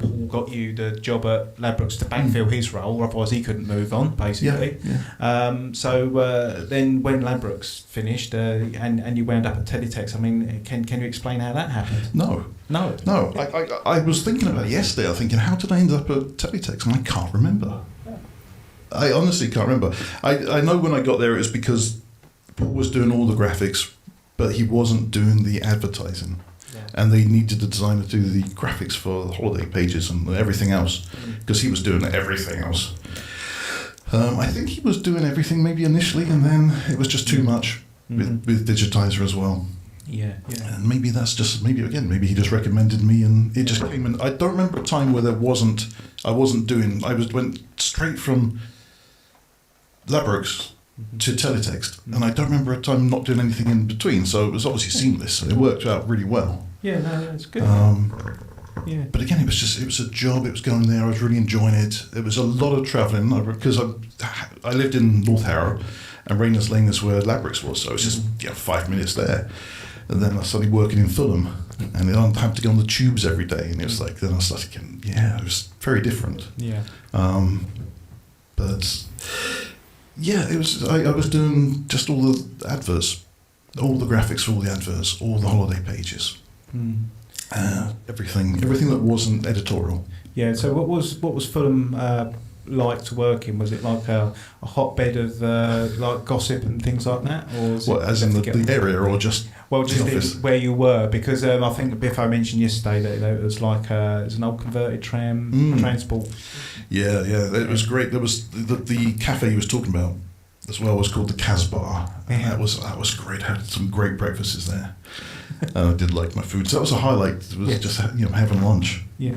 Paul got you the job at Ladbrokes to backfill his role, otherwise he couldn't move on, basically. Then when Ladbrokes finished and you wound up at Teletext, I mean, can you explain how that happened? No. I was thinking about it yesterday. I was thinking, how did I end up at Teletext? And I can't remember. I honestly can't remember. I know when I got there it was because Paul was doing all the graphics, but he wasn't doing the advertising. Yeah. And they needed a designer to do the graphics for the holiday pages and everything else, because he was doing everything else. I think he was doing everything maybe initially, and then it was just too much with Digitiser as well. Yeah. And maybe that's just, maybe he just recommended me and it just came in. I don't remember a time where I went straight from Ladbrokes to Teletext, and I don't remember a time not doing anything in between, so it was obviously seamless, so it worked out really well. Yeah, no, that's good. But again, it was a job, it was going there, I was really enjoying it. It was a lot of travelling, because I lived in North Harrow, and Rayners Lane is where Ladbrokes was, so it was just 5 minutes there. And then I started working in Fulham, and then I had to go on the tubes every day, and it was like, then I started getting, it was very different. Yeah. But it was. I was doing just all the adverts, all the graphics for all the adverts, all the holiday pages, everything that wasn't editorial. Yeah. So what was Fulham like to work in? Was it like a hotbed of like gossip and things like that, or as in the area, or just the office? Where you were? Because I think Biffo mentioned yesterday that it was like it was an old converted transport. Yeah, it was great. There was the cafe he was talking about as well was called the Casbah, and that was great. I had some great breakfasts there. I did like my food, so that was a highlight. It was just having lunch. Yeah.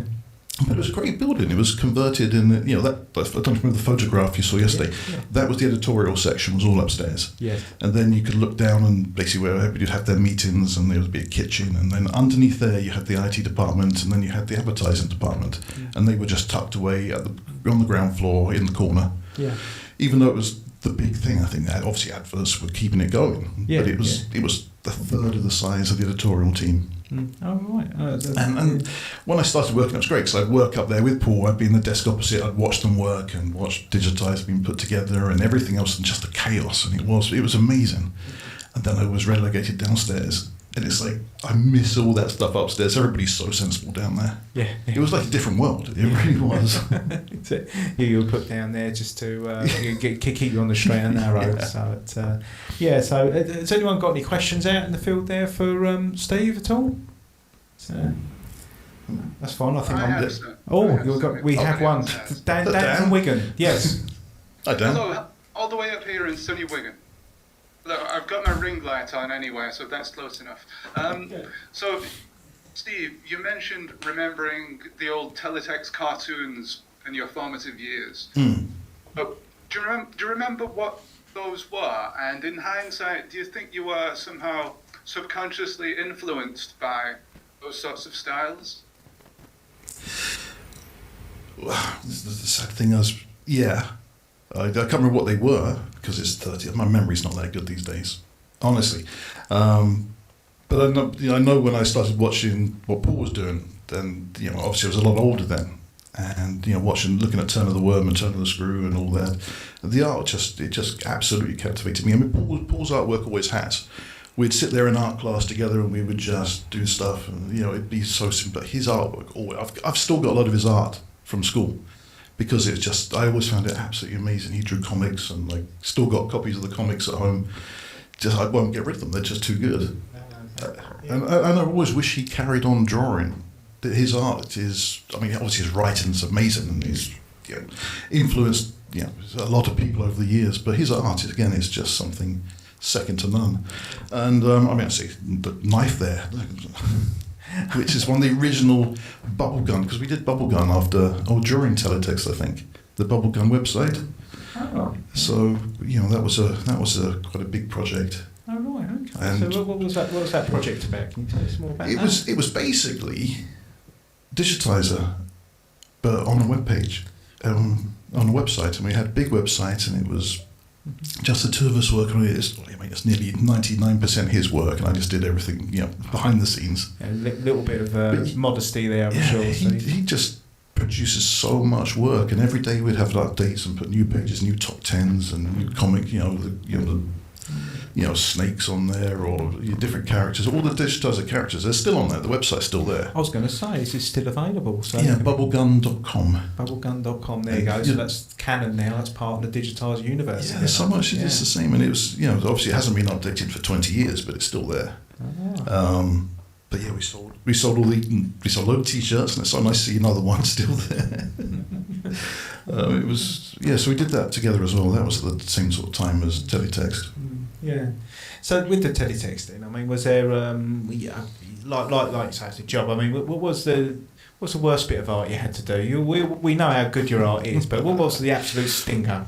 But it was a great building. It was converted in, I don't remember the photograph you saw yesterday. Yeah. That was the editorial section, was all upstairs. Yes. And then you could look down and basically where everybody would have their meetings, and there would be a kitchen, and then underneath there you had the IT department, and then you had the advertising department, and they were just tucked away on the ground floor in the corner. Yeah. Even though it was the big thing, I think that obviously adverts were keeping it going. Yeah. But it was a third of the size of the editorial team. Oh, right. And when I started working, it was great because I'd work up there with Paul. I'd be in the desk opposite. I'd watch them work and watch Digitiser being put together and everything else, and just the chaos. And it was amazing. And then I was relegated downstairs, and it's like I miss all that stuff upstairs. Everybody's so sensible down there. Yeah, it was like a different world. It really was. You were put down there just to keep you on the straight and narrow. Yeah. So has anyone got any questions out in the field there for Steve at all? So, that's fine. I think we have one. Dan from Wigan. Yes. Hi, Dan. Hello, all the way up here in sunny Wigan. Look, I've got my ring light on anyway, so that's close enough. So, Steve, you mentioned remembering the old Teletext cartoons in your formative years. But do you remember what those were? And in hindsight, do you think you were somehow subconsciously influenced by those sorts of styles? Well, the sad thing is, yeah. I can't remember what they were because it's 30. My memory's not that good these days, honestly. But I know when I started watching what Paul was doing, then obviously I was a lot older then, and looking at Turn of the Worm and Turn of the Screw and all that, the art just absolutely captivated me. I mean, Paul's artwork always has. We'd sit there in art class together and we would just do stuff, and it'd be so simple. But his artwork, I've still got a lot of his art from school. Because I always found it absolutely amazing. He drew comics, and still got copies of the comics at home. I won't get rid of them; they're just too good. And I always wish he carried on drawing. His art is, obviously his writing's amazing, and he's influenced a lot of people over the years. But his art, again, is just something second to none. And I see the knife there. Which is one of the original Bubblegum, because we did Bubblegum during Teletext, I think, the Bubblegum website. Oh. So that was quite a big project. Oh right, okay. And so what was that project about? Can you tell us more about that? It was basically Digitiser, but on a web page, on a website, and we had a big website, and it was just the two of us working on it. It's nearly 99% his work, and I just did everything, behind the scenes. A little bit of modesty there, I'm sure. He just produces so much work, and every day we'd have updates and put new pages, new top tens, and new comic, snakes on there, or different characters. All the Digitiser characters, they're still on there. The website's still there. I was going to say, is it still available? So bubblegum.com. Bubblegum.com. There you go. So that's canon now. That's part of the Digitiser universe. Yeah, so much it is the same, and it was obviously it hasn't been updated for 20 years, but it's still there. Oh. But yeah, we sold a load of t-shirts, and it's so nice to see another one still there. It was so we did that together as well. That was at the same sort of time as Teletext. Yeah. So with the Teletext, then, was there like you say, it's a job. What was the worst bit of art you had to do? We know how good your art is, but what was the absolute stinker?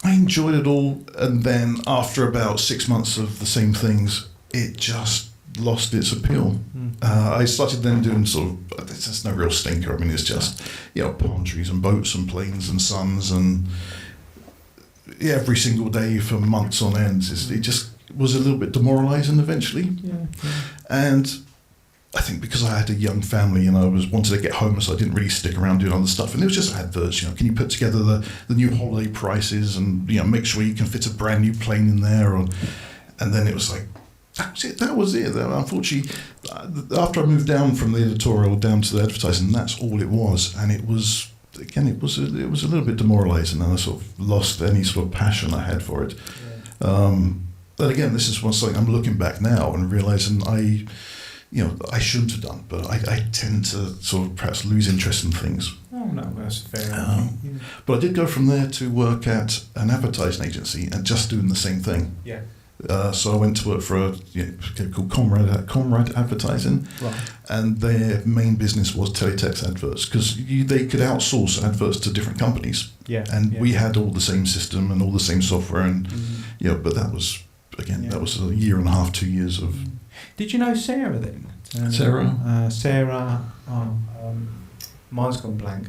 I enjoyed it all, and then after about 6 months of the same things, it just lost its appeal. I started then doing there's no real stinker. It's just palm trees and boats and planes and suns and every single day for months on end. It just was a little bit demoralising eventually. And I think because I had a young family and I wanted to get home, so I didn't really stick around doing other stuff. And it was just adverts. Can you put together the new holiday prices and make sure you can fit a brand new plane in there? And then it was like, that was it. Unfortunately, after I moved down from the editorial down to the advertising, that's all it was. And it was a little bit demoralising, and I sort of lost any sort of passion I had for it. But again, this is something I'm looking back now and realising I shouldn't have done, but I tend to sort of perhaps lose interest in things. Oh no, that's fair. But I did go from there to work at an advertising agency and just doing the same thing. Yeah. So I went to work for a called Comrade Advertising, right. And their main business was teletext adverts, because they could outsource adverts to different companies. We had all the same system and all the same software, and but that was that was a year and a half, 2 years of. Did you know Sarah then? Sarah. Sarah. Mine's gone blank.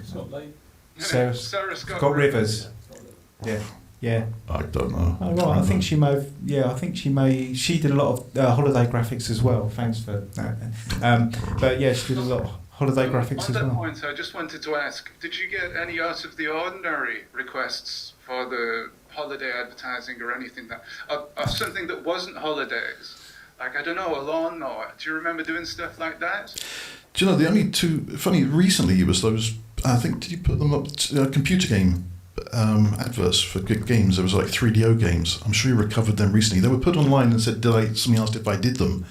Sarah's got Rivers. Yeah. Yeah. I don't know. Oh, right. I think she may have. Yeah, I think she may. She did a lot of holiday graphics as well. Thanks for that. But yeah, she did a lot of holiday graphics as well. On that point, I just wanted to ask: did you get any out of the ordinary requests for the holiday advertising or anything that, or something that wasn't holidays? Like, I don't know, a lawnmower. Do you remember doing stuff like that? Do you know the only two funny recently was those? I think did you put them up? Computer game adverts for good games. There was like 3DO games. I'm sure you recovered them recently. They were put online and said, somebody asked if I did them,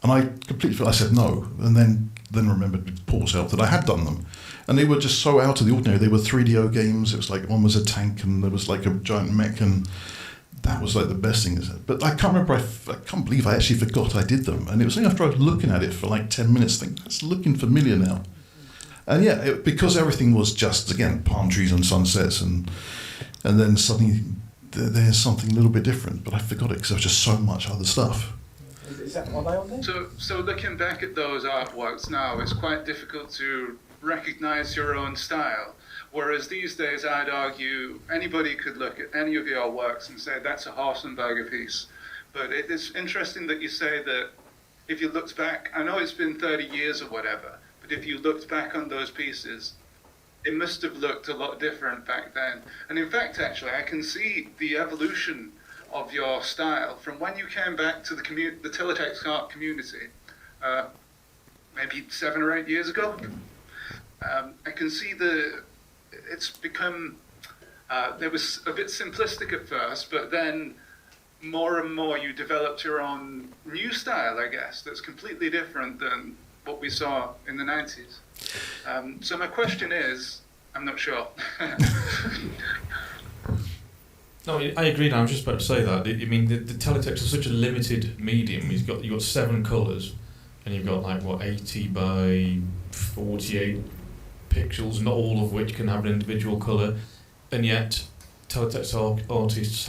and I completely I said no, and then remembered with Paul's help that I had done them, and they were just so out of the ordinary. They were 3DO games. It was like one was a tank and there was like a giant mech, and that was like the best thing. But I can't remember. I can't believe I actually forgot I did them, and it was only after I was looking at it for like 10 minutes, think that's looking familiar now. And yeah, because everything was just, again, palm trees and sunsets, and then suddenly there's something a little bit different, but I forgot it because there was just so much other stuff. Is that, are they on there? So looking back at those artworks now, it's quite difficult to recognise your own style. Whereas these days, I'd argue anybody could look at any of your works and say that's a Horsenberger piece. But it is interesting that you say that if you looked back, I know it's been 30 years or whatever, if you looked back on those pieces, it must have looked a lot different back then. And in fact, actually, I can see the evolution of your style from when you came back to the Teletext art community, maybe 7 or 8 years ago. I can see it's become, there was a bit simplistic at first, but then more and more you developed your own new style, I guess, that's completely different than what we saw in the 90s. So my question is, I'm not sure. No, I agree. I was just about to say that. I mean, the teletext is such a limited medium. You've got 7 colours, and you've got like 80 by 48 pixels, not all of which can have an individual colour, and yet teletext artists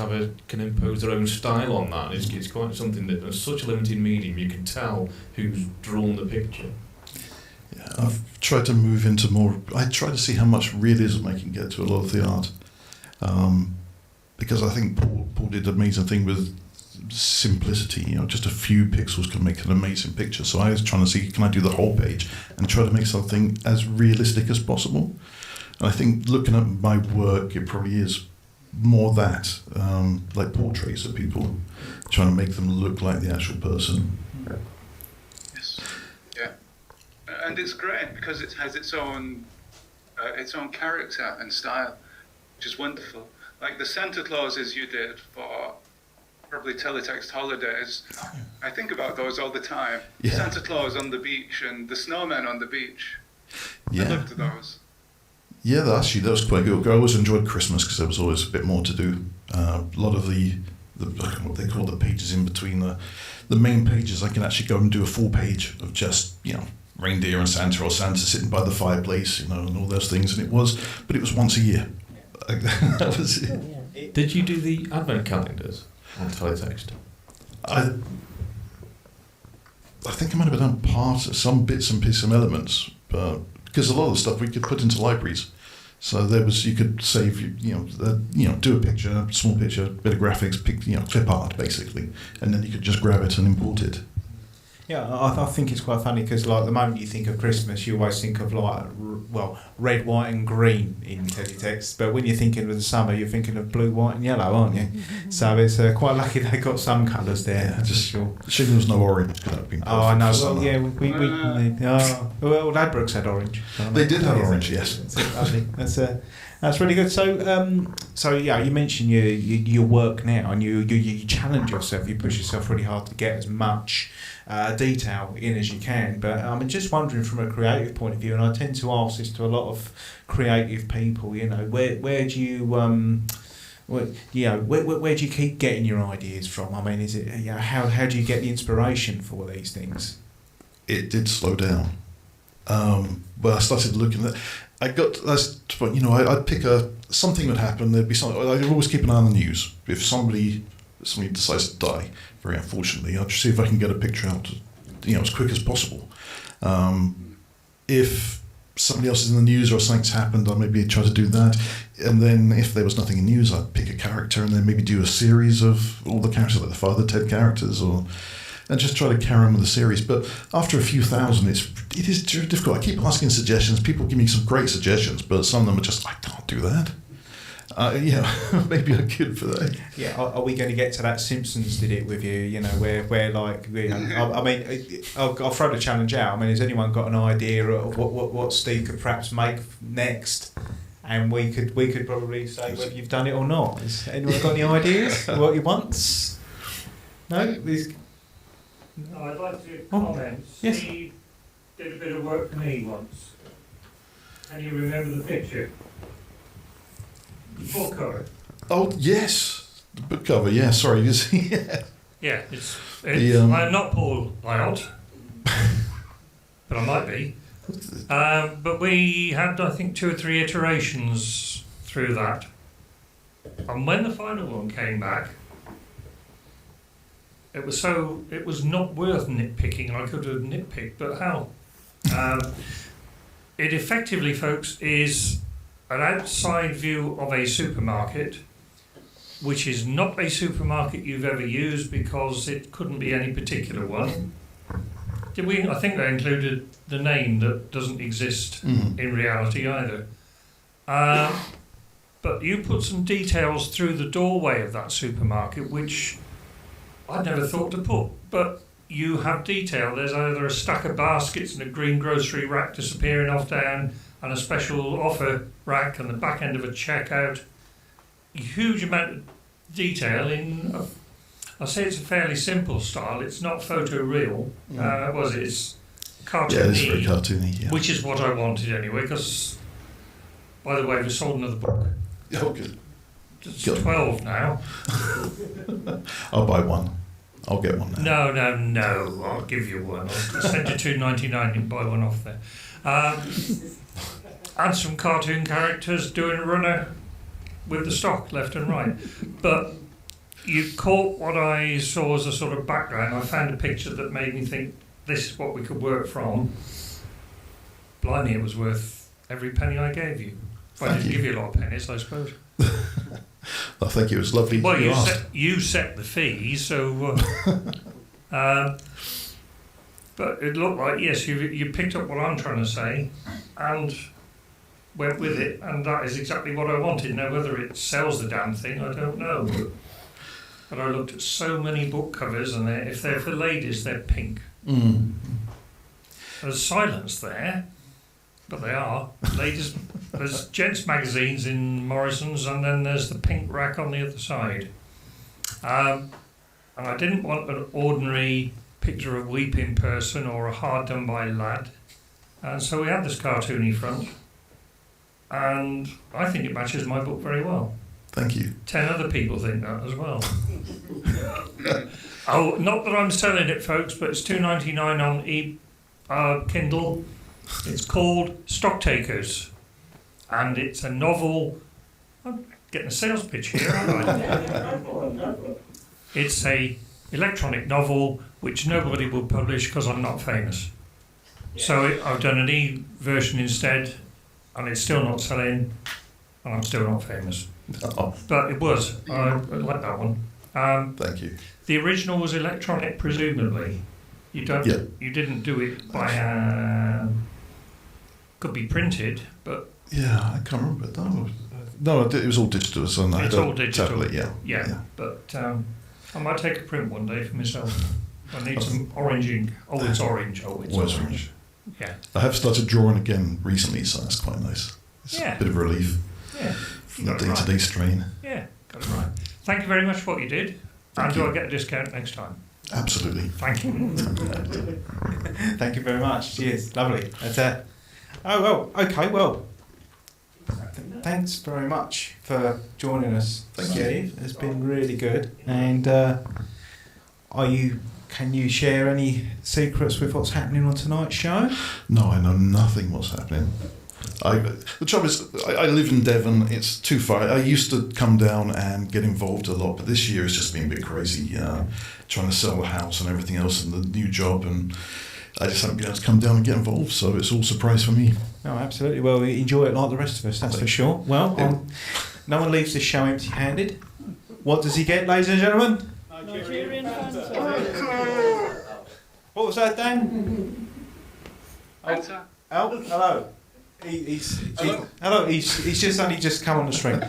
can impose their own style on that. It's quite something that, in such a limited medium, you can tell who's drawn the picture. Yeah, I've tried to move into more. I try to see how much realism I can get to a lot of the art, because I think Paul did an amazing thing with simplicity. Just a few pixels can make an amazing picture. So I was trying to see, can I do the whole page and try to make something as realistic as possible. And I think looking at my work, it probably is more that, like portraits of people, trying to make them look like the actual person. Yes. Yeah. And it's great because it has its own character and style, which is wonderful. Like the Santa Clauses you did for probably Teletext holidays, I think about those all the time. Yeah. Santa Claus on the beach and the snowman on the beach. Yeah. I loved those. Yeah, that was quite good. I always enjoyed Christmas because there was always a bit more to do. A lot of the what they call the pages in between the main pages, I can actually go and do a full page of just reindeer and Santa, or Santa sitting by the fireplace, and all those things. And it was once a year. That was it. Did you do the advent calendars on teletext? I think I might have done some bits and pieces, some elements, but because a lot of the stuff we could put into libraries, so you could save do a picture, a small picture, a bit of graphics, clip art basically, and then you could just grab it and import it. Yeah, I think it's quite funny because like the moment you think of Christmas, you always think of red, white, and green in Teletext. But when you're thinking of the summer, you're thinking of blue, white, and yellow, aren't you? So it's quite lucky they got some colours there. Yeah, just sure. Shame there was no orange. Could have been. Oh, I know. Well, yeah, well, Ladbrokes had orange. They did have orange, yes. That's really good. So yeah, you mentioned your work now, and you challenge yourself. You push yourself really hard to get as much detail in as you can. But I'm just wondering from a creative point of view, and I tend to ask this to a lot of creative people. Where do you where do you keep getting your ideas from? I mean, is it how do you get the inspiration for these things? It did slow down. But I started looking at. I'd pick something would happen. There'd be something. I'd always keep an eye on the news. If somebody decides to die, very unfortunately, I'd just see if I can get a picture out, as quick as possible. If somebody else is in the news or something's happened, I'd maybe try to do that. And then if there was nothing in news, I'd pick a character and then maybe do a series of all the characters, like the Father Ted characters, and just try to carry on with the series. But after a few thousand, it is difficult. I keep asking suggestions. People give me some great suggestions, but some of them are just, I can't do that. Maybe I could for that. Yeah, are we going to get to that Simpsons did it with you? You know, where like, I mean, I'll throw the challenge out. I mean, has anyone got an idea of what Steve could perhaps make next? And we could probably say whether you've done it or not. Has anyone got any ideas? What he wants? No. No, I'd like to comment. Yes. Steve did a bit of work for me once. Can you remember the picture? The book cover. Oh yes, the book cover. Yeah, sorry. Yeah. Yeah, it's I'm not Paul Lyot, but I might be. But we had, I think, 2 or 3 iterations through that. And when the final one came back, it was not worth nitpicking. I could have nitpicked, but how? It effectively, folks, is an outside view of a supermarket, which is not a supermarket you've ever used because it couldn't be any particular one. Did we? I think they included the name that doesn't exist in reality either. But you put some details through the doorway of that supermarket, which I'd never thought to put, but you have detail. There's either a stack of baskets and a green grocery rack disappearing off down, and a special offer rack and the back end of a checkout. A huge amount of detail in, I say it's a fairly simple style. It's not photoreal, it's cartoony. Yeah, it's very cartoony, yeah. Which is what I wanted anyway, because, by the way, we sold another book. Oh, good. It's 12 now. I'll buy one. I'll get one now. No. I'll give you one. I'll send you $2.99 and buy one off there. And some cartoon characters doing a runner with the stock left and right. But you caught what I saw as a sort of background. I found a picture that made me think this is what we could work from. Blimey, it was worth every penny I gave you. Well, I didn't give you a lot of pennies, I suppose. I think it was lovely. Well, you set the fee, so. But it looked like, yes, you picked up what I'm trying to say and went with it, and that is exactly what I wanted. Now, whether it sells the damn thing, I don't know. But I looked at so many book covers, and if they're for ladies, they're pink. There's silence there, but they are. Ladies, there's gents' magazines in Morrison's, and then there's the pink rack on the other side. And I didn't want an ordinary picture of a weeping person or a hard done by lad. And so we had this cartoony front, and I think it matches my book very well. Thank you. 10 other people think that as well. Oh, not that I'm selling it, folks, but it's $2.99 on Kindle. It's called Stocktakers, and it's a novel. I'm getting a sales pitch here, aren't I? It's a electronic novel which nobody will publish because I'm not famous. So I've done an e-version instead, and it's still not selling, and I'm still not famous. But it was. I like that one. Thank you. The original was electronic, presumably. You didn't do it by. Could be printed, but. Yeah, I can't remember. No, it was all digital. So it's all digital. Tablet, yeah. But I might take a print one day for myself. I need some orange ink. Oh, it's orange. Oh, it's orange. Yeah. I have started drawing again recently, so that's quite nice. It's a bit of relief from the day-to-day strain. Yeah, got it right. Thank you very much for what you did. And do I get a discount next time? Absolutely. Thank you. Thank you very much. Cheers. Lovely. That's oh, well, okay, well. Thanks very much for joining us, Steve. It's been really good. And can you share any secrets with what's happening on tonight's show? No, I know nothing what's happening. The trouble is, I live in Devon. It's too far. I used to come down and get involved a lot, but this year it's just been a bit crazy, trying to sell the house and everything else and the new job. And I just haven't been able to come down and get involved, so it's all surprise for me. Oh, absolutely. Well, we enjoy it like the rest of us, that's for sure. Well, no one leaves this show empty-handed. What does he get, ladies and gentlemen? Nigerian Fanta. What was that, Dan? Fanta. Oh, hello. Hello. He's just only just come on the stream.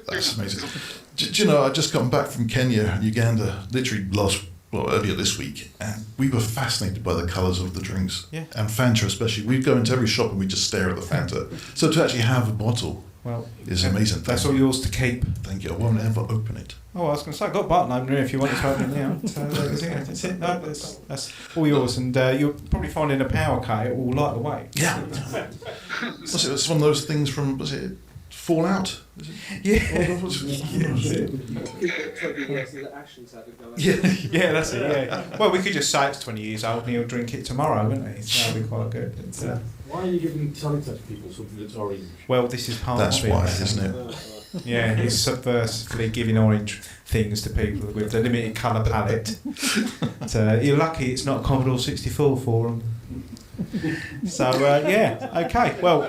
That's amazing. Do you know, I just gotten back from Kenya and Uganda, literally earlier this week, and we were fascinated by the colours of the drinks. Yeah. And Fanta especially. We'd go into every shop and we just stare at the Fanta. So to actually have a bottle is amazing. That's all yours to keep. Thank you. I won't ever open it. Oh, I was going to say, I've got a button opener if you want to open it now. So that's it. No, that's all yours. And you'll probably find in a power cut it will light the way. Yeah. It's one of those things from, was it Fallout? Is it? Yeah, that's it, yeah. Well, we could just say it's 20 years old and he'll drink it tomorrow, wouldn't he? So that'd be quite good. Why are you giving Teletext people something that's orange? Well, this is part That's of it. why, isn't it? Yeah, he's subversively giving orange things to people with the limited colour palette. You're lucky it's not Commodore 64 for them. So, okay, well,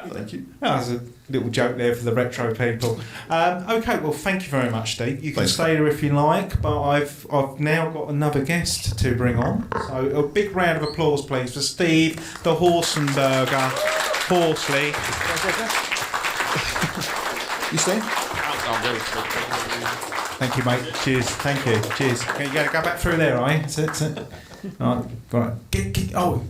thank you. That was a little joke there for the retro people. Okay, well, thank you very much, Steve. You can stay there if you like, but I've now got another guest to bring on. So, a big round of applause, please, for Steve, the Horsenberger, Horsley. You stay? Thank you, mate. Cheers. Thank you. Cheers. Okay, you got to go back through there, are you? That's it. All right. Get. Oh.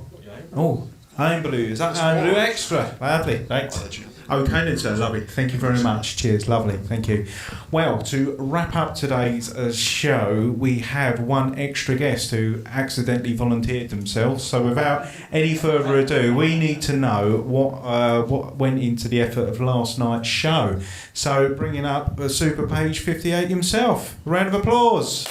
Iron Blue. Is that Iron Blue Extra? Lovely. Thanks. Okay then, sir. Lovely. Thank you very much. Cheers. Lovely. Thank you. Well, to wrap up today's show, we have one extra guest who accidentally volunteered themselves. So without any further ado, we need to know what went into the effort of last night's show. So bringing up Super Page 58 himself. A round of applause.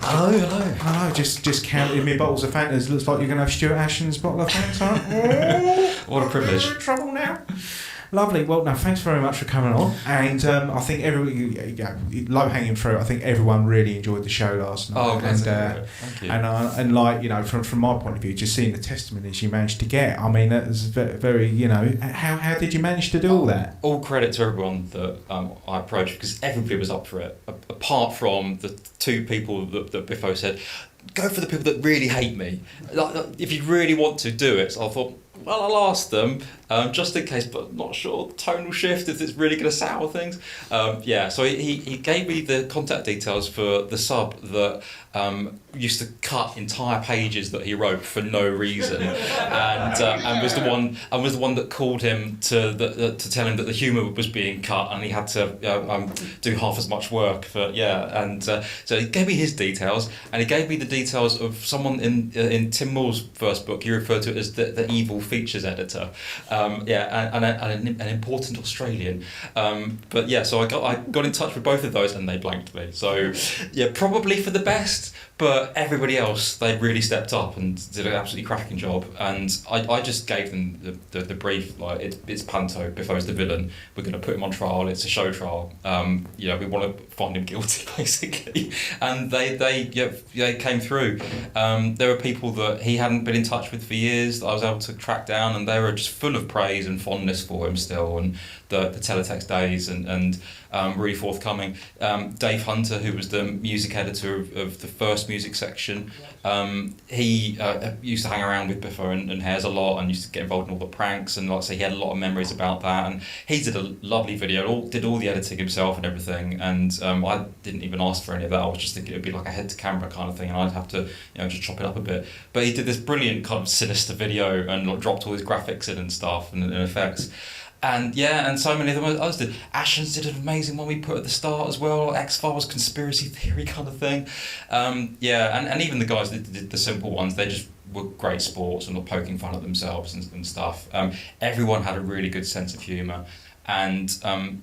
Hello. Just counting me bottles of Fantas. Looks like you're going to have Stuart Ashton's bottle of Fanta. What a privilege. We're in trouble now. Lovely. Well, no, thanks very much for coming on. And I think low hanging fruit. I think everyone really enjoyed the show last night. Oh, and thank you. And like, you know, from my point of view, just seeing the testimonies you managed to get. I mean, that was very, you know, how did you manage to do all that? All credit to everyone that I approached, because everybody was up for it, apart from the two people that Biffo said, go for the people that really hate me. Like, if you really want to do it. So I thought, well, I'll ask them, just in case, but not sure. Tonal shift, if it's really going to sour things. So he gave me the contact details for the sub that used to cut entire pages that he wrote for no reason, and was the one that called him to tell him that the humour was being cut and he had to do half as much work so he gave me his details, and he gave me the details of someone in Tim Moore's first book. He referred to it as the evil features editor, and an important Australian. So I got in touch with both of those and they blanked me. So yeah, probably for the best. But everybody else, they really stepped up and did an absolutely cracking job. And I just gave them the brief, like, it's Panto, Biffo's the villain. We're going to put him on trial. It's a show trial. We want to find him guilty, basically. And they came through. There were people that he hadn't been in touch with for years that I was able to track down, and they were just full of praise and fondness for him still, and the Teletext days, and really forthcoming. Dave Hunter, who was the music editor of the first music section, he used to hang around with Biffo and Hares a lot, and used to get involved in all the pranks, and like I say, he had a lot of memories about that, and he did a lovely video, did all the editing himself and everything, and I didn't even ask for any of that. I was just thinking it would be like a head to camera kind of thing, and I'd have to just chop it up a bit, but he did this brilliant kind of sinister video and dropped all his graphics in and stuff and effects. And so many of them others did. Ashens did an amazing one we put at the start as well, X-Files conspiracy theory kind of thing. And even the guys that did the simple ones, they just were great sports and were poking fun at themselves and stuff. Everyone had a really good sense of humour. And I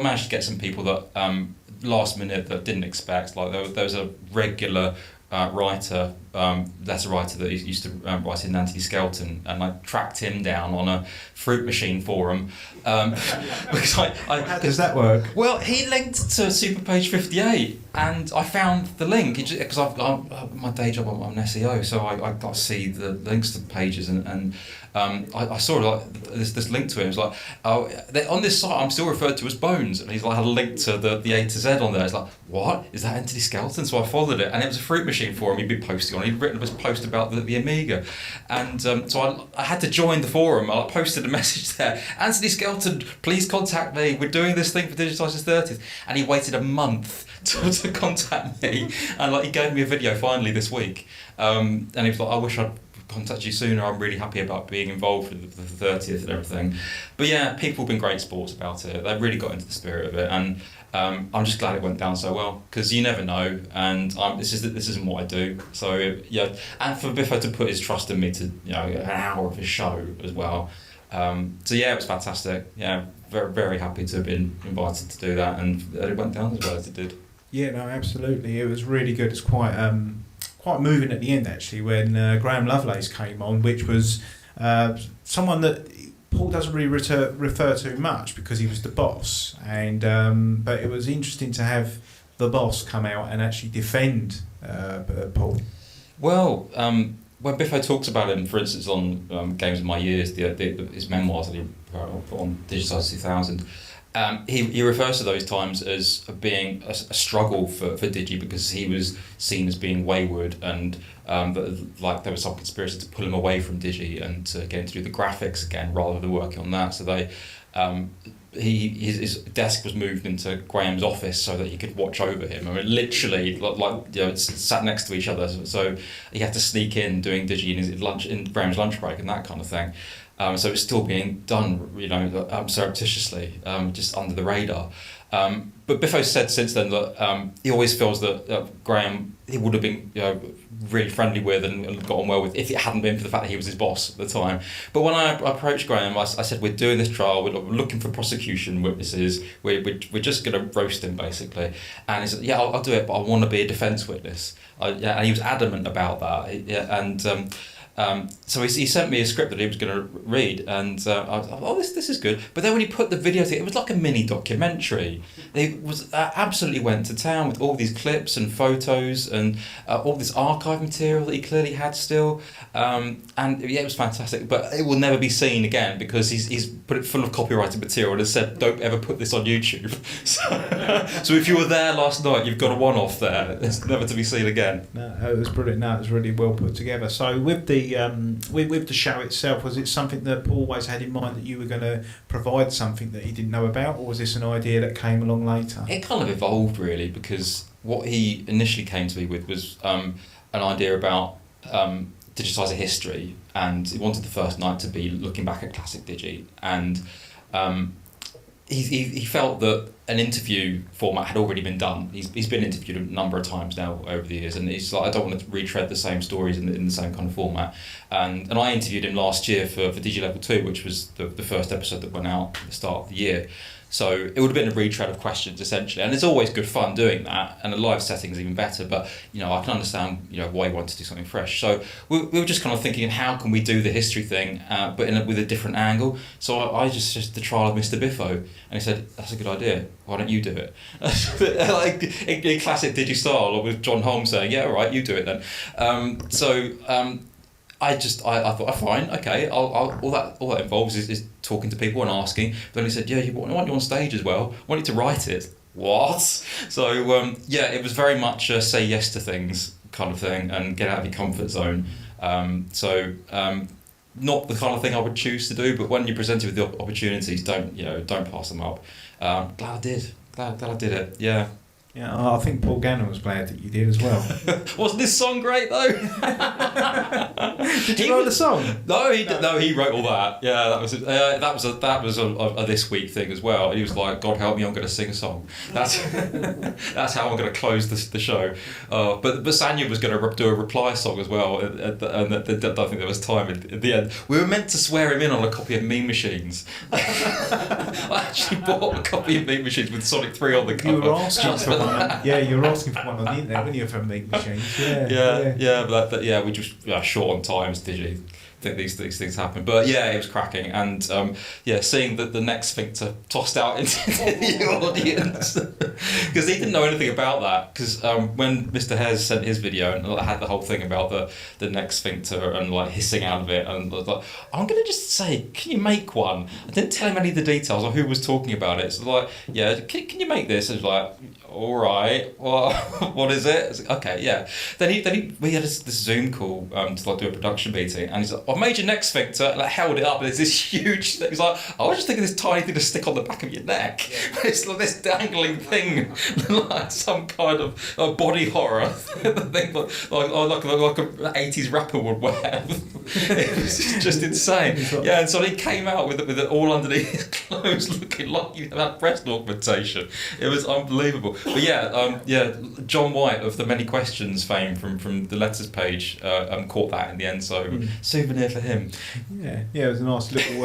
managed to get some people that last minute that didn't expect. Like there was a regular writer, letter writer that used to write in Anthony Skelton, and I tracked him down on a fruit machine forum. Because How does that work? Well, he linked to Superpage 58, and I found the link because my day job, I'm an SEO, so I got to see the links to the pages, and I saw like this link to it. It was like, oh, on this site I'm still referred to as Bones, and he's like had a link to the A to Z on there. It's like, what is that, Anthony Skelton? So I followed it, and it was a fruit machine forum he'd been posting on. He'd written this post about the Amiga, and so I had to join the forum. I posted a message there, Anthony Skelton, please contact me. We're doing this thing for Digitiser's 30th, and he waited a month to contact me, and like he gave me a video finally this week, and he was like, I wish I'd contact you sooner. I'm really happy about being involved with the 30th and everything. But yeah, people have been great sports about it. They've really got into the spirit of it, and I'm just glad it went down so well, because you never know, and this isn't what I do. So yeah, and for Biffo to put his trust in me to, you know, an hour of his show as well. So yeah, it was fantastic. Yeah, very, very happy to have been invited to do that, and it went down as well as it did. Yeah, no, absolutely. It was really good. It's quite moving at the end, actually, when Graham Lovelace came on, which was someone that Paul doesn't really refer to much because he was the boss, and but it was interesting to have the boss come out and actually defend Paul. Well, when Biffo talks about him, for instance, on Games of My Years, his memoirs that he wrote on Digitiser 2000, he refers to those times as being a struggle for Digi, because he was seen as being wayward, and like there was some conspiracy to pull him away from Digi and to get him to do the graphics again rather than working on that. So they his desk was moved into Graham's office so that he could watch over him. I mean, literally, like you know, it's sat next to each other. So he had to sneak in doing Digi in Graham's lunch break and that kind of thing. So it's still being done, you know, surreptitiously, just under the radar. But Biffo said since then that he always feels that Graham, he would have been, you know, really friendly with and got on well with if it hadn't been for the fact that he was his boss at the time. But when I approached Graham, I said, we're doing this trial, we're looking for prosecution witnesses, we're just going to roast him, basically. And he said, yeah, I'll do it, but I want to be a defence witness. Yeah, and he was adamant about that. Yeah, and so he sent me a script that he was going to read, and I was like, oh, this is good. But then when he put the video together, it was like a mini documentary. It was absolutely went to town with all these clips and photos and all this archive material that he clearly had still. And yeah, it was fantastic. But it will never be seen again because he's put it full of copyrighted material and has said, don't ever put this on YouTube. So if you were there last night, you've got a one-off there. It's never to be seen again. No, it was brilliant. No, it was really well put together. So with the show itself, was it something that Paul always had in mind that you were going to provide something that he didn't know about, or was this an idea that came along later? It kind of evolved really, because what he initially came to me with was an idea about Digitiser history, and he wanted the first night to be looking back at classic Digi, and he felt that an interview format had already been done. He's been interviewed a number of times now over the years, and he's like, I don't want to retread the same stories in the same kind of format. And I interviewed him last year for Digi Level 2, which was the first episode that went out at the start of the year. So it would have been a retread of questions essentially, and it's always good fun doing that, and a live setting is even better. But you know, I can understand why you want to do something fresh. So we were just kind of thinking, how can we do the history thing, but with a different angle? So I just suggested the trial of Mr. Biffo, and he said, "That's a good idea. Why don't you do it?" Like in classic Digi style, or with John Holmes saying, "Yeah, all right, you do it then." I thought, oh, fine, okay. All that involves is talking to people and asking. But then he said, yeah, I want you on stage as well. I want you to write it. What? So yeah, it was very much a say yes to things kind of thing and get out of your comfort zone. Not the kind of thing I would choose to do, but when you're presented with the opportunities, don't pass them up. Glad I did. Glad I did it. Yeah. Yeah, I think Paul Gannon was glad that you did as well. Wasn't this song great though? Did you write the song? No, he did. No, he wrote all that. Yeah, that was a this week thing as well. He was like, "God help me, I'm going to sing a song." That's how I'm going to close the show. But Sanya was going to do a reply song as well, and I don't think there was time at the end. We were meant to swear him in on a copy of Mean Machines. I actually bought a copy of Mean Machines with Sonic 3 on the cover. You were asking for one. Yeah, you're asking for one on the internet when you're from meat machines. But yeah, we just short on times, digi. I think these things happen, but yeah, it was cracking, and seeing the next sphincter tossed out into the audience because he didn't know anything about that. Because when Mr. Hares sent his video and had the whole thing about the neck sphincter and like hissing out of it, and I was like, I'm gonna just say, can you make one? I didn't tell him any of the details or who was talking about it. So like, yeah, can you make this? And like, all right, well, what is it? Like, okay, yeah. Then we had this Zoom call to like do a production meeting, and he's like, I made your neck sphincter, and I held it up, and there's this huge thing. He's like, I was just thinking this tiny thing to stick on the back of your neck. But it's like this dangling thing, like some kind of body horror thing, like an 80s rapper would wear. It was just insane. Yeah, and so he came out with it all underneath his clothes, looking like you had breast augmentation. It was unbelievable. But John White of the Many Questions fame from the letters page caught that in the end. So souvenir for him. Yeah, it was a nice little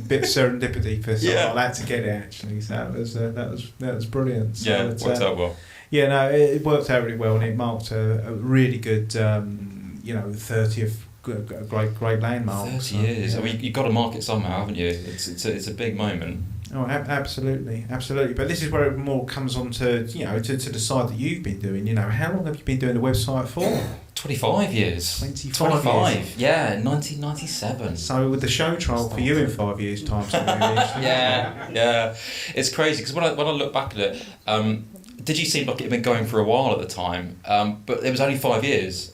bit of serendipity for something like that to get it actually. So that was brilliant. So it worked out well. Yeah, no, it worked out really well, and it marked a really good 30th great landmark. 30 years. Yeah. I mean, you've got to mark it somehow, haven't you? It's a big moment. Oh, absolutely. But this is where it more comes on to to the side that you've been doing. How long have you been doing the website for? 25 years. 25 years. Yeah, 1997. So with the show trial for you in 5 years' time. Yeah. It's crazy because when I look back at it, Digi seemed like it had been going for a while at the time, but it was only 5 years.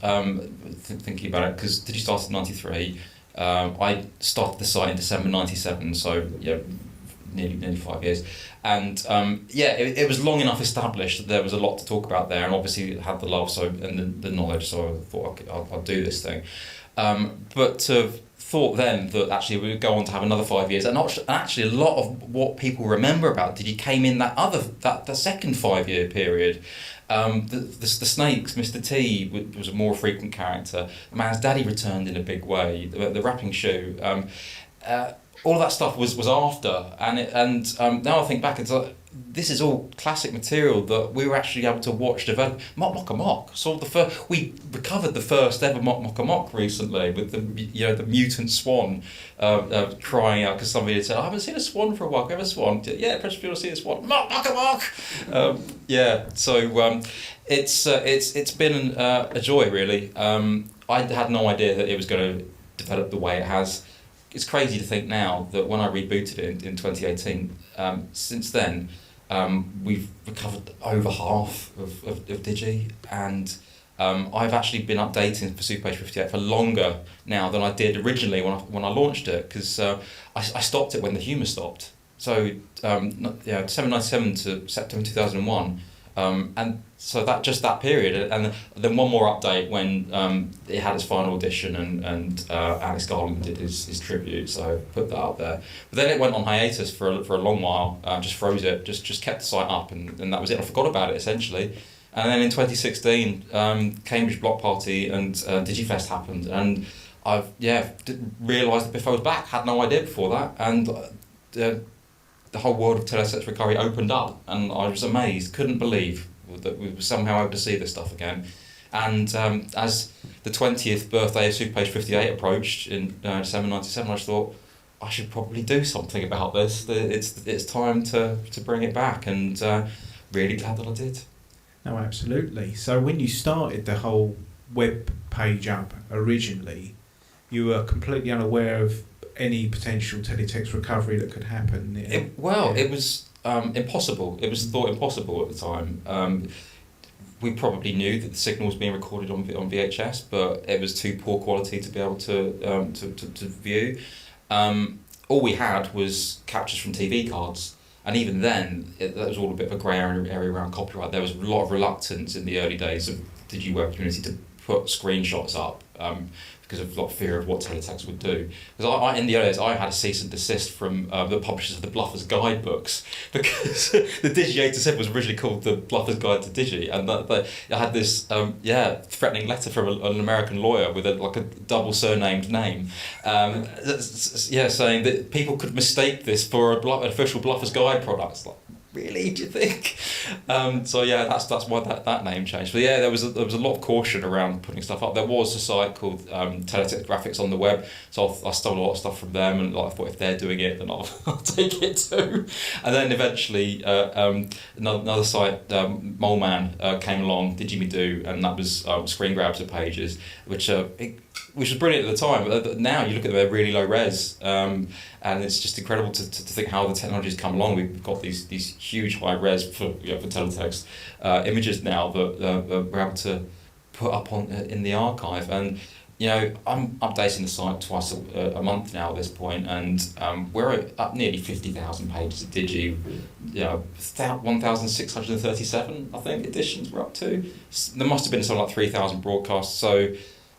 Thinking about it, because Digi started in 93. I started the site in December 97, so yeah. Nearly 5 years, and it was long enough established that there was a lot to talk about there, and obviously it had the love and the knowledge, so I thought I'll do this thing. But to thought then that actually we would go on to have another 5 years, and actually a lot of what people remember about Digi came in that second 5 year period. The snakes, Mr. T was a more frequent character. The Man's Daddy returned in a big way. The rapping shoe. All of that stuff was after, and now I think back, it's like, this is all classic material that we were actually able to watch develop. Mock. So we recovered the first ever Mock recently with the mutant swan crying out because somebody had said, I haven't seen a swan for a while. Can we have a swan? Yeah, press people see a swan. Mock. So it's been a joy really. I had no idea that it was going to develop the way it has. It's crazy to think now that when I rebooted it in 2018, since then, we've recovered over half of Digi, and I've actually been updating for Superpage 58 for longer now than I did originally when I launched it, because I stopped it when the humour stopped. So December 97 to September 2001, and so that period, and then one more update when it had its final audition and Alex Garland did his tribute, so I put that up there. But then it went on hiatus for a long while, just froze it, just kept the site up, and that was it. I forgot about it essentially. And then in 2016, Cambridge Block Party and DigiFest happened, and I've realised that Biffo was back. Had no idea before that, and the whole world of Teletext recovery opened up, and I was amazed, couldn't believe that we were somehow able to see this stuff again. And as the 20th birthday of Superpage 58 approached in December 97, I just thought, I should probably do something about this. It's time to bring it back, and really glad that I did. No, absolutely. So when you started the whole web page up originally, you were completely unaware of any potential teletext recovery that could happen. It was impossible. It was thought impossible at the time. We probably knew that the signal was being recorded on VHS, but it was too poor quality to be able to view. All we had was captures from TV cards, and even then, that was all a bit of a grey area around copyright. There was a lot of reluctance in the early days of the Digi-Web community to put screenshots up. Because of a lot of fear of what Teletext would do. Because in the early days, I had a cease and desist from the publishers of the Bluffers Guidebooks, because the Digi A to Z was originally called the Bluffers Guide to Digi, and I had this threatening letter from an American lawyer with a double surnamed name, saying that people could mistake this for an official Bluffers Guide product. really, do you think? So yeah, that's why that name changed. But yeah, there was a lot of caution around putting stuff up. There was a site called Teletext Graphics on the web, so I stole a lot of stuff from them, and like, I thought if they're doing it, then I'll take it too. And then eventually another site, Mole Man, came along, Didgeridoo, and that was screen grabs of pages, which was brilliant at the time. But now you look at them, they're really low res. And it's just incredible to think how the technology's come along. We've got these huge high res for teletext images now that we're able to put up in the archive. And I'm updating the site twice a month now at this point, and we're at nearly 50,000 pages of Digi. 1,637 I think editions we're up to. There must have been something like 3,000 broadcasts. So,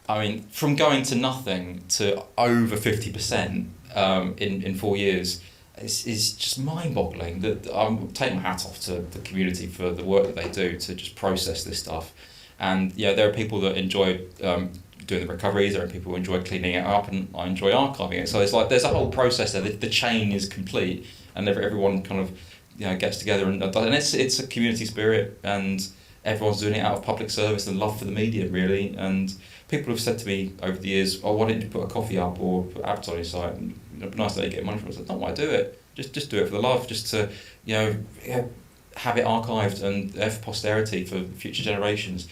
I mean, from going to nothing to over 50%. In 4 years is just mind-boggling. That I'm taking my hat off to the community for the work that they do to just process this stuff. And there are people that enjoy doing the recoveries, there are people who enjoy cleaning it up, and I enjoy archiving it. So it's like there's a whole process there. The chain is complete, and everyone kind of gets together and it's a community spirit, and everyone's doing it out of public service and love for the medium, really. And people have said to me over the years, "Oh, why didn't you put a coffee up or put advertising on your site? And it'd be nice that you get money from it." I said, "Not why I do it. Just do it for the love, just to have it archived and for posterity for future generations."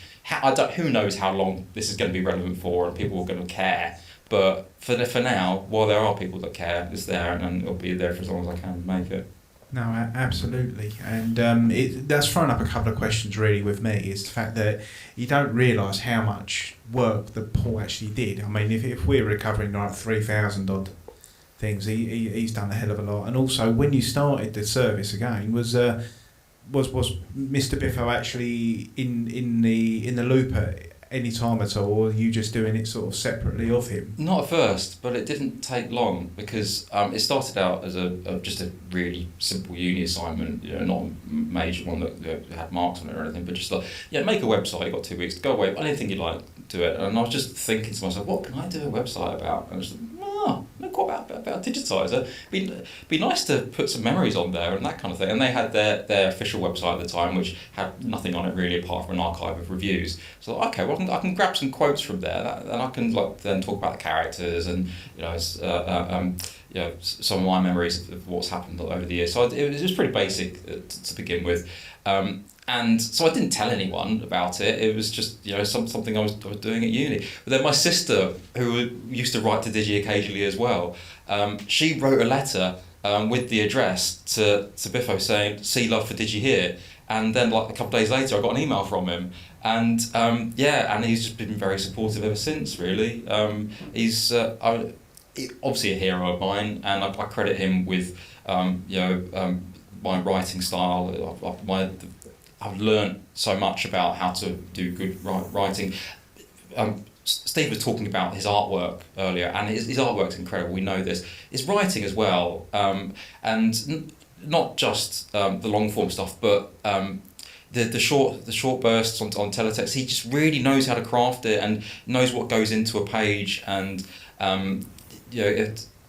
Who knows how long this is going to be relevant for, and people are going to care. But for now, while there are people that care, it's there, and it'll be there for as long as I can make it. No, absolutely, and that's thrown up a couple of questions really with me. Is the fact that you don't realise how much work that Paul actually did. I mean, if we're recovering like 3,000 odd things, he's done a hell of a lot. And also, when you started the service again, was Mr. Biffo actually in the loop at any time at all, or are you just doing it sort of separately of him? Not at first, but it didn't take long, because it started out as just a really simple uni assignment, not a major one that had marks on it or anything, but just like, make a website, you've got 2 weeks to go away, anything you'd like, do it. And I was just thinking to myself, what can I do a website about? And I was like, about Digitiser. Be nice to put some memories on there and that kind of thing. And they had their official website at the time, which had nothing on it really apart from an archive of reviews. So okay, well I can grab some quotes from there, and I can then talk about the characters and some of my memories of what's happened over the years. So it was pretty basic to begin with. And so I didn't tell anyone about it. It was just something I was doing at uni. But then my sister, who used to write to Digi occasionally as well, she wrote a letter with the address to Biffo saying, "See love for Digi here." And then like a couple of days later, I got an email from him, and and he's just been very supportive ever since. Really, he's obviously a hero of mine, and I credit him with my writing style. I've learned so much about how to do good writing. Steve was talking about his artwork earlier, and his artwork's incredible. We know this. His writing as well, and not just the long form stuff, but the short bursts on teletext. He just really knows how to craft it and knows what goes into a page, and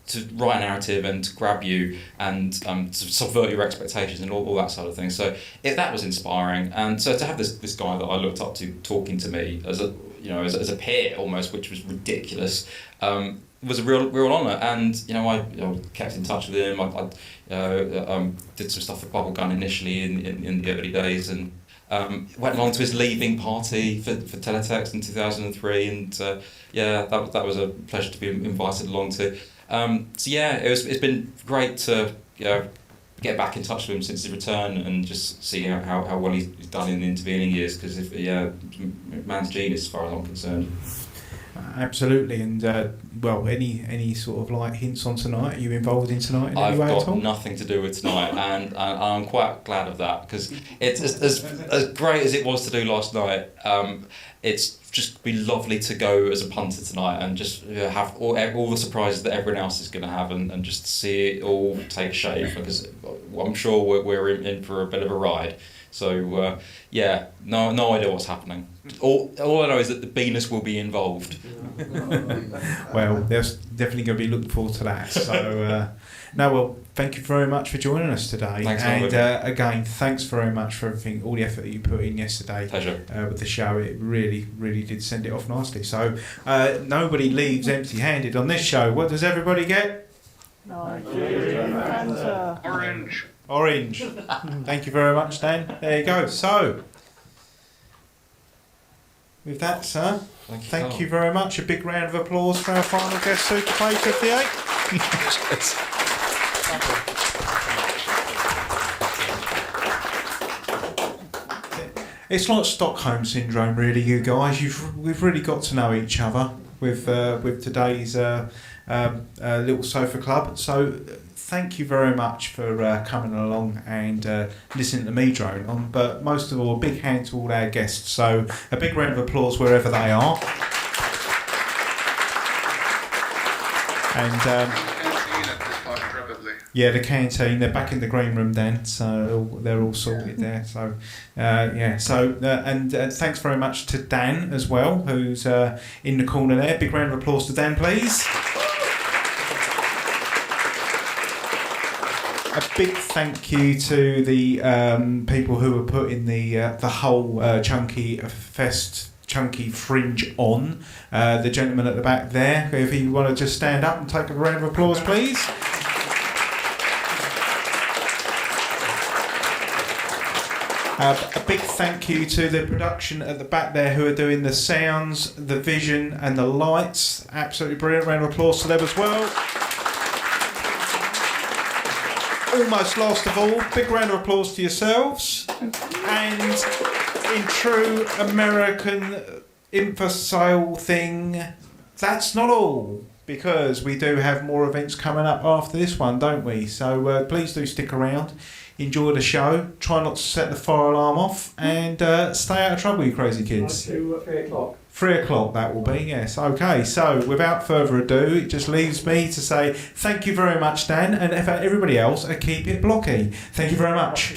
to write a narrative and to grab you and to subvert your expectations and all that sort of thing. So that was inspiring, and so to have this guy that I looked up to talking to me as a as a peer almost, which was ridiculous, was a real honour. And I kept in touch with him. I did some stuff for Bubblegum initially in the early days, and went along to his leaving party for Teletext in 2003, and that was a pleasure to be invited along to. It's been great to get back in touch with him since his return and just see how well he's done in the intervening years, because man's genius as far as I'm concerned. Absolutely, and any sort of like hints on tonight? Are you involved in tonight in any way at all? I've got nothing to do with tonight, and I'm quite glad of that, because it's as great as it was to do last night. It's just be lovely to go as a punter tonight and just have all the surprises that everyone else is going to have, and just see it all take shape, because I'm sure we're in for a bit of a ride. So yeah, no idea what's happening. All I know is that the Venus will be involved. Well, there's definitely going to be looking forward to that. So, thank you very much for joining us today. Thanks, and again, thanks very much for everything, all the effort that you put in yesterday. Pleasure. With the show. It really, really did send it off nicely. So, nobody leaves empty-handed on this show. What does everybody get? Nigerian Fanta. Orange. Orange. Thank you very much, Dan. There you go. So, with that, sir, thank you very much. A big round of applause for our final guest, Super Play 58. It's like Stockholm syndrome, really. You guys, we've really got to know each other with today's little sofa club. So, thank you very much for coming along and listening to me drone on. But most of all, a big hand to all our guests. So, a big round of applause wherever they are. And yeah, the canteen. They're back in the green room then, so they're all sorted there. So yeah. So and thanks very much to Dan as well, who's in the corner there. Big round of applause to Dan, please. A big thank you to the people who were putting the whole Chunky Fringe on. The gentleman at the back there, if you want to just stand up and take a round of applause, please. A big thank you to the production at the back there who are doing the sounds, the vision and the lights. Absolutely brilliant. Round of applause to them as well. Almost last of all, big round of applause to yourselves. And in true American info-sale thing, that's not all, because we do have more events coming up after this one, don't we? So please do stick around, enjoy the show, try not to set the fire alarm off, and stay out of trouble, you crazy kids. 3 o'clock. 3 o'clock that will be, yes. Okay, so without further ado, it just leaves me to say thank you very much, Dan, and everybody else, keep it blocky. Thank you very much.